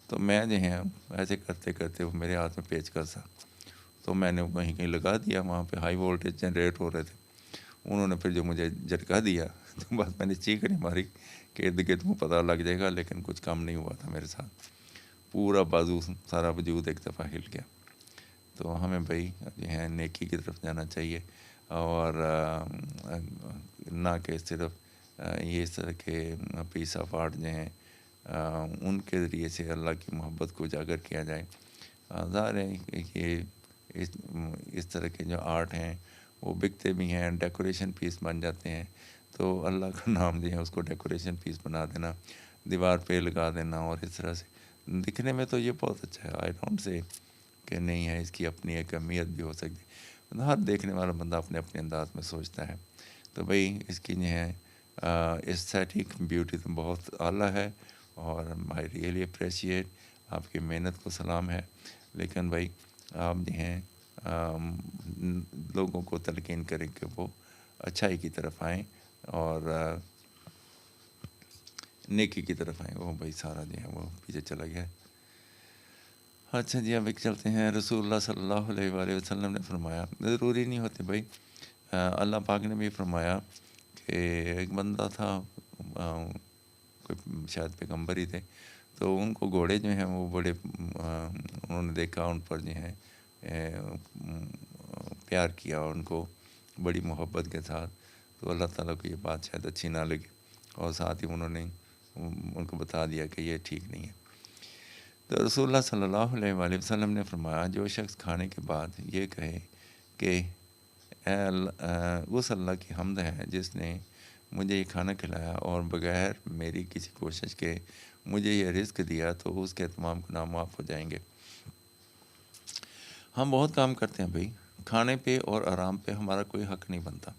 تو میں جو ہے ایسے کرتے کرتے وہ میرے ہاتھ میں پیچ کس تھا، تو میں نے کہیں کہیں لگا دیا، وہاں پہ ہائی وولٹیج جنریٹ ہو رہے تھے، انہوں نے پھر جو مجھے جھٹکا دیا تو بس میں نے چیخ نہیں ماری کہ ارد گرد کو پتہ لگ جائے گا، لیکن کچھ کام نہیں ہوا تھا میرے ساتھ، پورا بازو سارا وجود ایک دفعہ ہل گیا۔ تو ہمیں بھائی جو ہے نیکی کی طرف جانا چاہیے، اور نہ کہ صرف یہ اس طرح کے پیس آف آرٹ جو ہیں ان کے ذریعے سے اللہ کی محبت کو اجاگر کیا جائے۔ ظاہر ہے کہ اس طرح کے جو آرٹ ہیں وہ بکتے بھی ہیں، ڈیکوریشن پیس بن جاتے ہیں، تو اللہ کا نام جو ہے اس کو ڈیکوریشن پیس بنا دینا، دیوار پہ لگا دینا، اور اس طرح سے دکھنے میں تو یہ بہت اچھا ہے، آئی ڈونٹ سے کہ نہیں ہے، اس کی اپنی ایک اہمیت بھی ہو سکتی ہے، ہر دیکھنے والا بندہ اپنے اپنے انداز میں سوچتا ہے۔ تو بھائی اس کی جو ہے ایستھیٹک بیوٹی تو بہت اعلیٰ ہے، اور آئی ریئلی اپریشیٹ آپ کی محنت کو سلام ہے، لیکن بھائی آپ جو ہیں لوگوں کو تلقین کریں کہ وہ اچھائی کی طرف آئیں اور نیکی کی طرف آئیں۔ وہ بھائی سارا جو ہے وہ پیچھے چلا گیا ہے۔ اچھا جی، اب ایک چلتے ہیں، رسول اللہ صلی اللہ علیہ وآلہ وسلم نے فرمایا، ضروری نہیں ہوتے بھائی، اللہ پاک نے بھی فرمایا کہ ایک بندہ تھا، کوئی شاید پیغمبر ہی تھے، تو ان کو گھوڑے جو ہیں وہ بڑے انہوں نے دیکھا، ان پر جو ہے پیار کیا ان کو بڑی محبت کے ساتھ، تو اللہ تعالیٰ کو یہ بات شاید اچھی نہ لگی، اور ساتھ ہی انہوں نے ان کو بتا دیا کہ یہ ٹھیک نہیں ہے۔ تو رسول اللہ صلی اللہ علیہ وآلہ وسلم نے فرمایا، جو شخص کھانے کے بعد یہ کہے کہ اے اللہ، اس اللہ کی حمد ہے جس نے مجھے یہ کھانا کھلایا اور بغیر میری کسی کوشش کے مجھے یہ رزق دیا، تو اس کے تمام گناہ معاف ہو جائیں گے۔ ہم بہت کام کرتے ہیں بھائی، کھانے پہ اور آرام پہ ہمارا کوئی حق نہیں بنتا،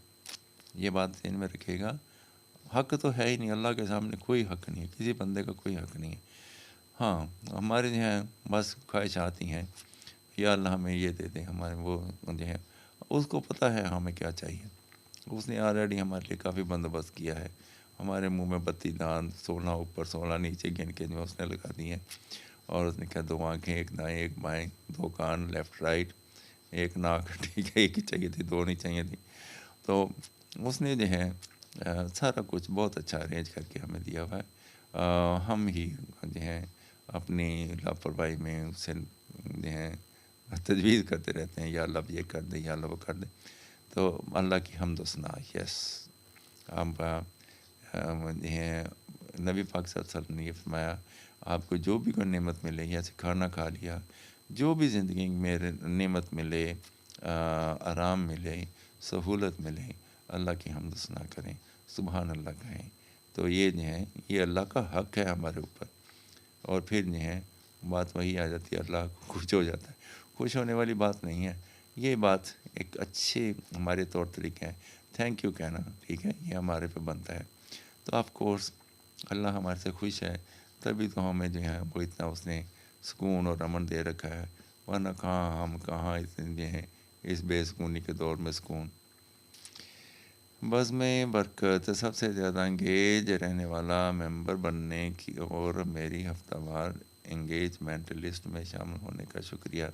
یہ بات ذہن میں رکھیے گا، حق تو ہے ہی نہیں، اللہ کے سامنے کوئی حق نہیں ہے، کسی بندے کا کوئی حق نہیں ہے۔ ہاں ہمارے جو ہیں بس خواہشات ہی ہیں، یا اللہ ہمیں یہ دے دیں، ہمارے وہ جو ہے اس کو پتہ ہے ہمیں کیا چاہیے، اس نے آلریڈی ہمارے لیے کافی بندوبست کیا ہے، ہمارے منہ میں 32 دانت، 16 اوپر 16 نیچے گن کے جو اس نے لگا دی ہیں، اور اس نے کہا 2 آنکھیں، 1 دائیں 1 بائیں، 2 کان لیفٹ رائٹ، 1 ناک، ٹھیک ہے، 1 ہی چاہیے تھی، 2 نہیں چاہیے تھی، تو اس نے جو ہے سارا کچھ بہت اچھا ارینج کر کے ہمیں دیا ہوا ہے، ہم ہی جو ہیں اپنی لاپرواہی میں اس سے جو ہے تجویز کرتے رہتے ہیں، یا اللہ یہ کر دے، یا اللہ وہ کر دے، تو اللہ کی حمد و ثنا، یس، آپ جو ہے نبی پاک صلی اللہ علیہ وسلم نے یہ فرمایا، آپ کو جو بھی کوئی نعمت ملے، جیسے کھانا کھا لیا، جو بھی زندگی میں نعمت ملے، آرام ملے، سہولت ملے، اللہ کی حمد و ثنا کریں، سبحان اللہ کہیں، تو یہ جو ہے یہ اللہ کا حق ہے ہمارے اوپر، اور پھر جو ہے بات وہی آ جاتی ہے، اللہ کو خوش ہو جاتا ہے، خوش ہونے والی بات نہیں ہے، یہ بات ایک اچھے ہمارے طور طریقے ہیں، تھینک یو کہنا، ٹھیک ہے، یہ ہمارے پہ بنتا ہے، تو آف کورس اللہ ہمارے سے خوش ہے، تبھی تو ہمیں جو ہے وہ اتنا اس نے سکون اور امن دے رکھا ہے، ورنہ کہاں اتنے جو ہیں اس بے سکونی کے دور میں سکون۔ بس میں برکت، سب سے زیادہ انگیج رہنے والا ممبر بننے کی اور میری ہفتہ وار انگیجمنٹ لسٹ میں شامل ہونے کا شکریہ۔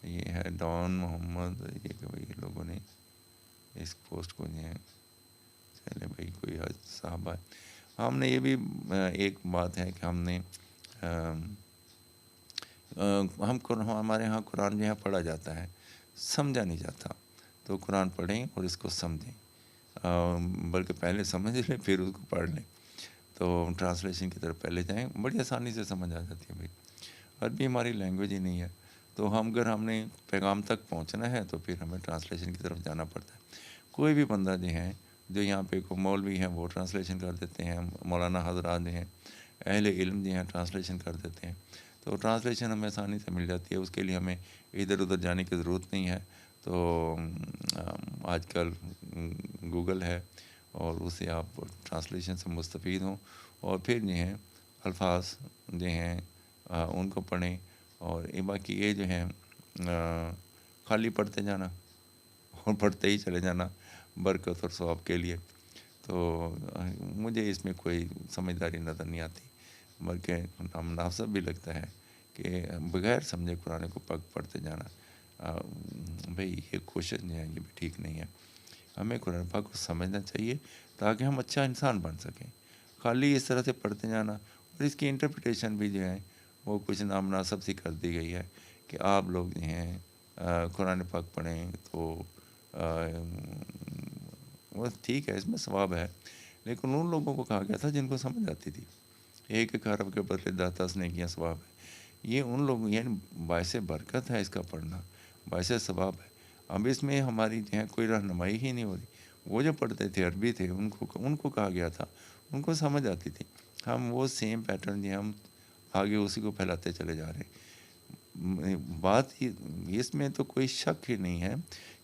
یہ ہے ڈان محمد، یہ کہ بھائی لوگوں نے اس پوسٹ کو جو ہے، چلے بھائی کوئی صاحب ہے، ہم نے یہ بھی ایک بات ہے کہ ہم نے ہمارے ہاں قرآن جو ہے پڑھا جاتا ہے، سمجھا نہیں جاتا، تو قرآن پڑھیں اور اس کو سمجھیں، بلکہ پہلے سمجھ لیں پھر اس کو پڑھ لیں، تو ٹرانسلیشن کی طرف پہلے جائیں، بڑی آسانی سے سمجھ آ جاتی ہے بھائی، عربی ہماری لینگویج ہی نہیں ہے، تو ہم نے پیغام تک پہنچنا ہے تو پھر ہمیں ٹرانسلیشن کی طرف جانا پڑتا ہے۔ کوئی بھی بندہ جو ہے، جو یہاں پہ کوئی مولوی ہیں وہ ٹرانسلیشن کر دیتے ہیں، مولانا حضرات جو ہیں، اہل علم جو ہیں ٹرانسلیشن کر دیتے ہیں، تو ٹرانسلیشن ہمیں آسانی سے مل جاتی ہے، اس کے لیے ہمیں ادھر ادھر جانے کی ضرورت نہیں ہے۔ تو آج کل گوگل ہے اور اسے آپ ٹرانسلیشن سے مستفید ہوں، اور پھر جو ہیں الفاظ جو ہیں ان کو پڑھیں، اور باقی یہ جو ہے خالی پڑھتے جانا اور پڑھتے ہی چلے جانا برکت اور ثواب کے لیے۔ تو مجھے اس میں کوئی سمجھداری نظر نہیں آتی، بلکہ نامناسب بھی لگتا ہے کہ بغیر سمجھے قرآن کو پڑھتے جانا۔ بھئی یہ کوشش جو ہے یہ بھی ٹھیک نہیں ہے۔ ہمیں قرآن پاک کو سمجھنا چاہیے تاکہ ہم اچھا انسان بن سکیں۔ خالی اس طرح سے پڑھتے جانا، اور اس کی انٹرپریٹیشن بھی جو ہے وہ کچھ نامناسب سی کر دی گئی ہے کہ آپ لوگ جو ہیں قرآن پاک پڑھیں تو وہ ٹھیک ہے، اس میں ثواب ہے، لیکن ان لوگوں کو کہا گیا تھا جن کو سمجھ آتی تھی۔ ایک حرف کے بدلے 10 نیکیاں ثواب ہے، یہ ان لوگوں یعنی باعث برکت ہے اس کا پڑھنا، باعث ثواب ہے۔ اب اس میں ہماری جو ہے کوئی رہنمائی ہی نہیں ہو رہی۔ وہ جو پڑھتے تھے عربی تھے، ان کو کہا گیا تھا، ان کو سمجھ آتی تھی، ہم وہ سیم پیٹرن جو ہم آگے اسی کو پھیلاتے چلے جا رہے ہیں۔ بات اس میں تو کوئی شک ہی نہیں ہے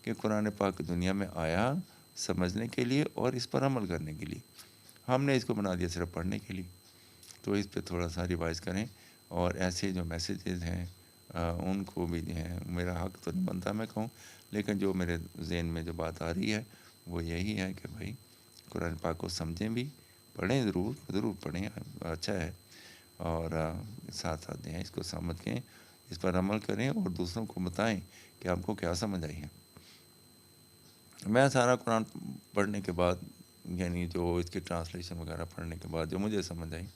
کہ قرآن پاک دنیا میں آیا سمجھنے کے لیے اور اس پر عمل کرنے کے لیے، ہم نے اس کو بنا دیا صرف پڑھنے کے لیے۔ تو اس پہ تھوڑا سا ریوائز کریں، اور ایسے جو میسیجز ہیں ان کو بھی جو ہیں، میرا حق تو نہیں بنتا میں کہوں، لیکن جو میرے ذہن میں جو بات آ رہی ہے وہ یہی ہے کہ بھائی قرآن پاک کو سمجھیں بھی، پڑھیں ضرور پڑھیں، اچھا ہے، اور ساتھ ساتھ جو ہے اس کو سمجھ کے اس پر عمل کریں اور دوسروں کو بتائیں کہ آپ کو کیا سمجھ آئی ہے۔ میں سارا قرآن پڑھنے کے بعد، یعنی جو اس کی ٹرانسلیشن وغیرہ پڑھنے کے بعد جو مجھے سمجھ آئی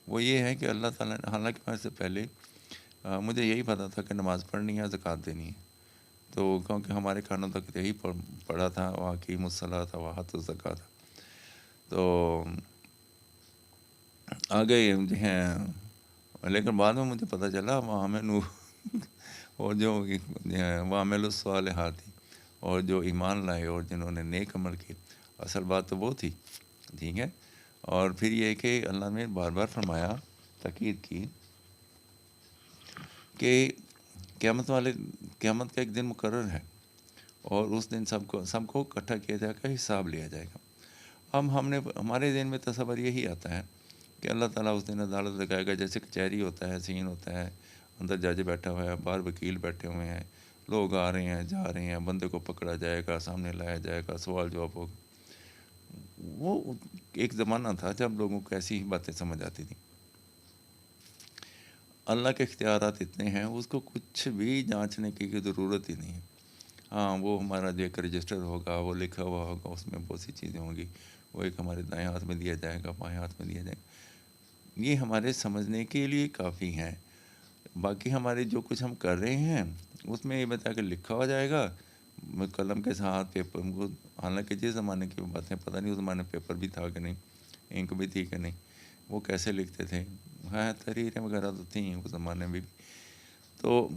وہ یہ ہے کہ اللہ تعالیٰ نے، حالانکہ میں سے پہلے مجھے یہی پتہ تھا کہ نماز پڑھنی ہے، زکوٰۃ دینی ہے، تو کیونکہ ہمارے کانوں تک یہی پڑھا تھا، واقعی الصلاۃ وآتوا الزکوٰۃ، تو آگے جو ہیں، لیکن بعد میں مجھے پتہ چلا وَعَمِلُوا اور جو وَعَمِلُوا الصَّالِحَاتِ، اور جو ایمان لائے اور جنہوں نے نیک عمل کی، اصل بات تو وہ تھی، ٹھیک ہے۔ اور پھر یہ کہ اللہ نے بار بار فرمایا، تاکید کی کہ قیامت کا ایک دن مقرر ہے، اور اس دن سب کو اکٹھا کیا جائے گا، حساب لیا جائے گا۔ اب ہمارے ذہن میں تصور یہی آتا ہے کہ اللہ تعالیٰ اس دن عدالت لگائے گا، جیسے کچہری ہوتا ہے، سین ہوتا ہے، اندر جج بیٹھا ہوا ہے، باہر وکیل بیٹھے ہوئے ہیں، لوگ آ رہے ہیں جا رہے ہیں، بندے کو پکڑا جائے گا، سامنے لایا جائے گا، سوال جواب ہوگا۔ وہ ایک زمانہ تھا جب لوگوں کو ایسی ہی باتیں سمجھ آتی تھیں۔ اللہ کے اختیارات اتنے ہیں، اس کو کچھ بھی جانچنے کی ضرورت ہی نہیں ہے۔ ہاں، وہ ہمارا جو ایک رجسٹر ہوگا، وہ لکھا ہوا ہوگا، اس میں بہت سی چیزیں ہوں گی، وہ ایک ہمارے دائیں ہاتھ میں دیا جائے گا، بائیں ہاتھ میں دیا جائے گا، یہ ہمارے سمجھنے کے لیے کافی ہیں۔ باقی ہمارے جو کچھ ہم کر رہے ہیں اس میں یہ بتا کہ لکھا ہو جائے گا قلم کے ساتھ، پیپر کو، حالانکہ جس زمانے کی باتیں پتہ نہیں اس زمانے میں پیپر بھی تھا کہ نہیں، انک بھی تھی کہ نہیں، وہ کیسے لکھتے تھے، ہاں تحریریں وغیرہ تو تھیں اس زمانے میں بھی۔ تو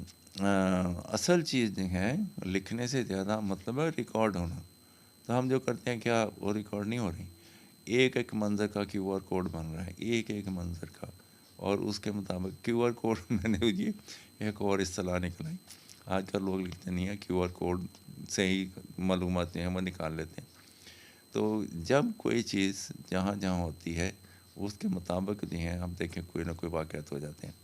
اصل چیز جو ہے لکھنے سے زیادہ مطلب ہے ریکارڈ ہونا۔ تو ہم جو کرتے ہیں کیا وہ ریکارڈ نہیں ہو رہی، ایک منظر کا کیو آر کوڈ بن رہا ہے، ایک منظر کا، اور اس کے مطابق کیو آر کوڈ میں نے یہ ایک اور اصطلاح نکلائی، آج کل لوگ لکھتے نہیں ہیں، کیو آر کوڈ سے ہی معلومات جو ہیں وہ نکال لیتے ہیں۔ تو جب کوئی چیز جہاں ہوتی ہے اس کے مطابق جو ہیں ہم دیکھیں کوئی نہ کوئی واقعات ہو جاتے ہیں۔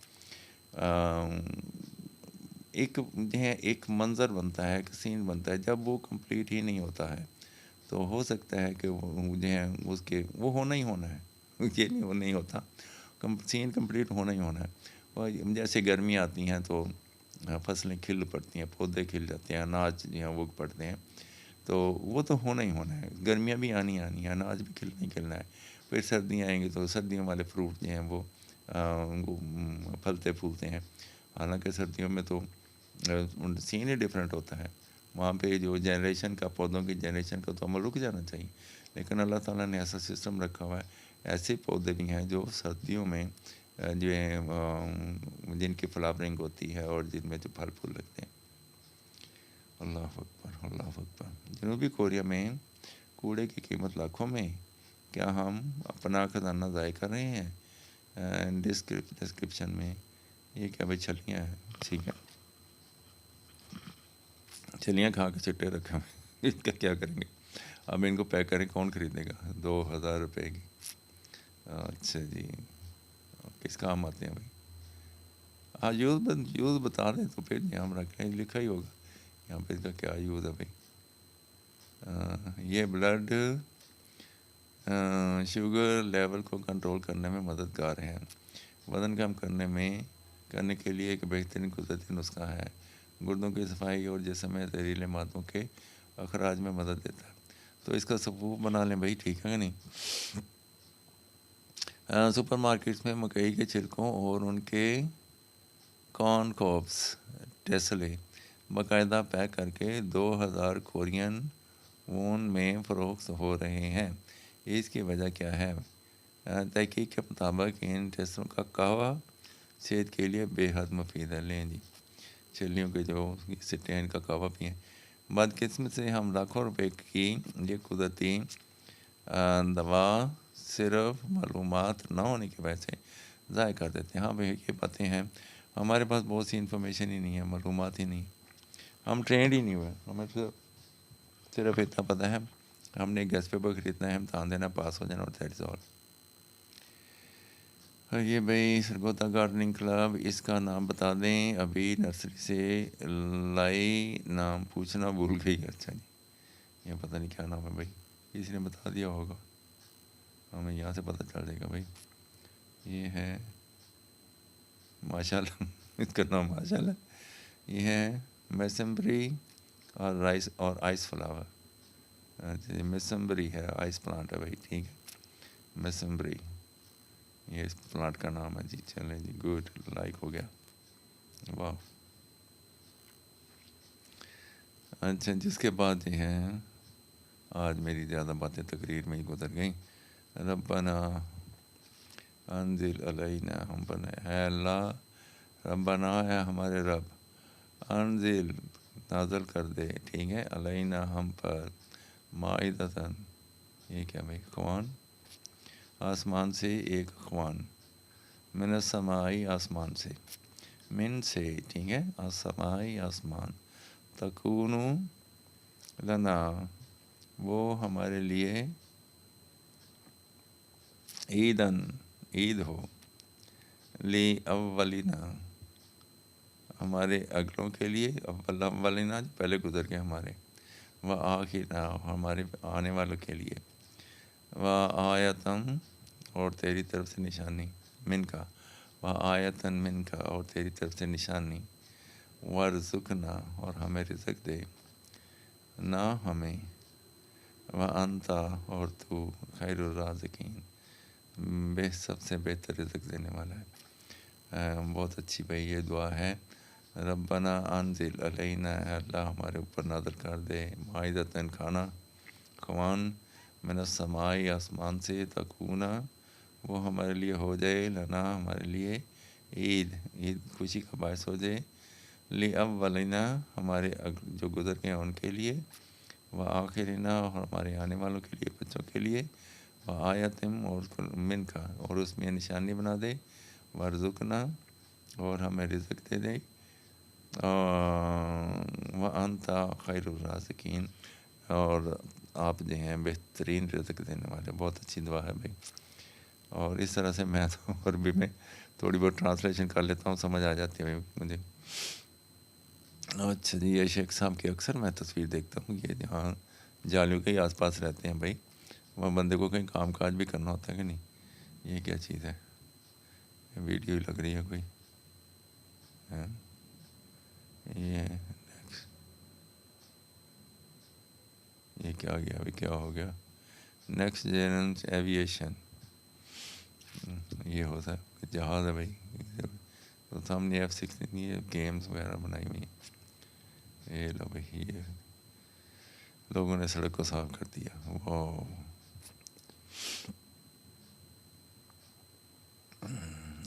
ایک جو ہے ایک منظر بنتا ہے، ایک سین بنتا ہے، جب وہ کمپلیٹ ہی نہیں ہوتا ہے تو ہو سکتا ہے کہ وہ جو ہے اس کے وہ ہونا ہی ہونا ہے، یہ نہیں ہوتا، سین کمپلیٹ ہونا ہی ہونا ہے۔ اور جیسے گرمی آتی ہیں تو فصلیں کھل پڑتی ہیں، پودے کھل جاتے ہیں، اناج جو ہیں وہ پڑتے ہیں، تو وہ تو ہونا ہی ہونا ہے، گرمیاں بھی آنی ہیں، اناج بھی کھلنا ہے۔ پھر سردیاں آئیں گی تو سردیوں والے فروٹ جو ہیں وہ پھلتے پھولتے ہیں، حالانکہ سردیوں میں تو سین ہی ڈیفرنٹ ہوتا ہے، وہاں پہ جو جنریشن کا، پودوں کی جنریشن کا تو عمل رک جانا چاہیے، لیکن اللہ تعالیٰ نے ایسا سسٹم رکھا ہوا ہے، ایسے پودے بھی ہیں جو سردیوں میں جو جن کی فلاورنگ ہوتی ہے اور جن میں جو پھل پھول لگتے ہیں. اللہ اکبر اللہ اکبر. جنوبی کوریا میں کوڑے کی قیمت لاکھوں میں. کیا ہم اپنا خزانہ ضائع کر رہے ہیں؟ ڈسکرپشن میں یہ کیا بھائی چھلیاں ہیں. ٹھیک ہے, چھلیاں کھا کے چٹے رکھے ہوئے, اس کا کیا کریں گے؟ اب ان کو پیک کریں, کون خریدے گا 2000 روپے کی؟ اچھا جی, کس کام آتے ہیں بھائی؟ ہاں یوز بتا دیں تو پھر یہاں ہم رکھ لیں, لکھا ہی ہوگا یہاں پہ اس کا کیا یوز ہے بھائی. یہ بلڈ شوگر لیول کو کنٹرول کرنے میں مددگار ہیں. وزن کم کرنے کے لیے ایک بہترین قدرتی نسخہ ہے. گردوں کی صفائی اور جسم میں زہریلے مادوں کے اخراج میں مدد دیتا ہے. تو اس کا ثبوت بنا لیں بھائی, ٹھیک ہے کہ نہیں. سپر مارکیٹس میں مکئی کے چھلکوں اور ان کے کارن کوبس ٹیسلے باقاعدہ پیک کر کے 2000 کورین وون میں فروخت ہو رہے ہیں. اس کی وجہ کیا ہے؟ تحقیق کے مطابق ان ٹیسلوں کا قہوہ صحت کے لیے بے حد مفید ہے. لیں جی, چھلیوں کے جو سٹے ان کا قہوہ پئیں. بدقسمت سے ہم لاکھوں روپے کی یہ قدرتی دوا صرف معلومات نہ ہونے کی وجہ سے ضائع کر دیتے ہیں. ہاں بھائی, یہ باتیں ہیں, ہمارے پاس بہت سی انفارمیشن ہی نہیں ہے, معلومات ہی نہیں, ہم ٹرینڈ ہی نہیں ہوئے. ہمیں صرف اتنا پتہ ہے ہم نے گیس پیپر خریدنا ہے, امتحان دینا, پاس ہو جانا, اور دیٹ از آل. یہ بھائی سرگودا گارڈننگ کلب, اس کا نام بتا دیں. ابھی نرسری سے لائی, نام پوچھنا بھول گئی. اچھا جی, یہ پتہ نہیں کیا نام ہے بھائی, کسی نے بتا دیا ہوگا, ہمیں یہاں سے پتہ چل جائے گا بھائی. یہ ہے ماشاء اللہ, اس کا نام ماشاء اللہ. یہ ہے میسمبری اور رائس اور آئس فلاور. اچھا, میسمبری ہے, آئس پلانٹ ہے بھائی, ٹھیک ہے, میسمبری یہ اس پلانٹ کا نام ہے جی. چلیں جی, گڈ, لائک ہو گیا, واہ. اچھا, جس کے بعد یہ ہے, آج میری زیادہ باتیں تقریر میں ہی گزر گئیں. ربنا انزل علینا, ہم بنے ہے اللہ, ربنا ہے ہمارے رب, انزل نازل کر دے, ٹھیک ہے, علینا ہم پر, مائدتن یہ کیا بھائی, خوان, آسمان سے ایک خوان, من السمائی آسمان سے, من سے, ٹھیک ہے, السمائی آسمان, تکونو لنا وہ ہمارے لیے, عیدن عید ہو, لی اولینا ہمارے اگلوں کے لیے, اولینا جو پہلے گزر گئے ہمارے, و آخرنا ہمارے آنے والوں کے لیے, و آیتن اور تیری طرف سے نشانی, من کا, و آیتن من کا اور تیری طرف سے نشانی, ورزقنا اور ہمیں رزق دے, نہ ہمیں, و انتا اور تو خیر الرازقین سب سے بہتر رزق دینے والا ہے. بہت اچھی بھائی یہ دعا ہے. ربنا انزل علینا, اللہ ہمارے اوپر نازل کر دے, مائدتن کھانا, خوان, من السمائی آسمان سے, تکونا وہ ہمارے لیے ہو جائے, لنا ہمارے لیے, عید خوشی کا باعث ہو جائے, لی اولینا ہمارے جو گزر گئے ان کے لیے, و آخرنا اور ہمارے آنے والوں کے لیے, بچوں کے لیے, و آیتم اور من کا اور اس میں نشانی بنا دے, ورزقنا اور ہمیں رزق دے دے, و انتا خیر الرازقین اور آپ جو ہیں بہترین رزق دینے والے. بہت اچھی دعا ہے بھائی. اور اس طرح سے میں تو عربی میں تھوڑی بہت ٹرانسلیشن کر لیتا ہوں, سمجھ آ جاتی ہے مجھے. اچھا جی, یہ شیخ صاحب کی اکثر میں تصویر دیکھتا ہوں, یہ جہاں جالیوں کے ہی آس پاس رہتے ہیں بھائی, وہ بندے کو کہیں کام کاج بھی کرنا ہوتا ہے کہ نہیں. یہ کیا چیز ہے, ویڈیو ہی لگ رہی ہے کوئی, یہ کیا گیا ابھی, کیا ہو گیا, نیکسٹ جنریشن ایویشن, یہ ہوتا ہے جہاز ہے بھائی. تو سامنے F-16 یہ گیمز وغیرہ بنائی ہوئی ہیں. یہ لو بھائی, یہ لوگوں نے سڑک کو صاف کر دیا, واہ.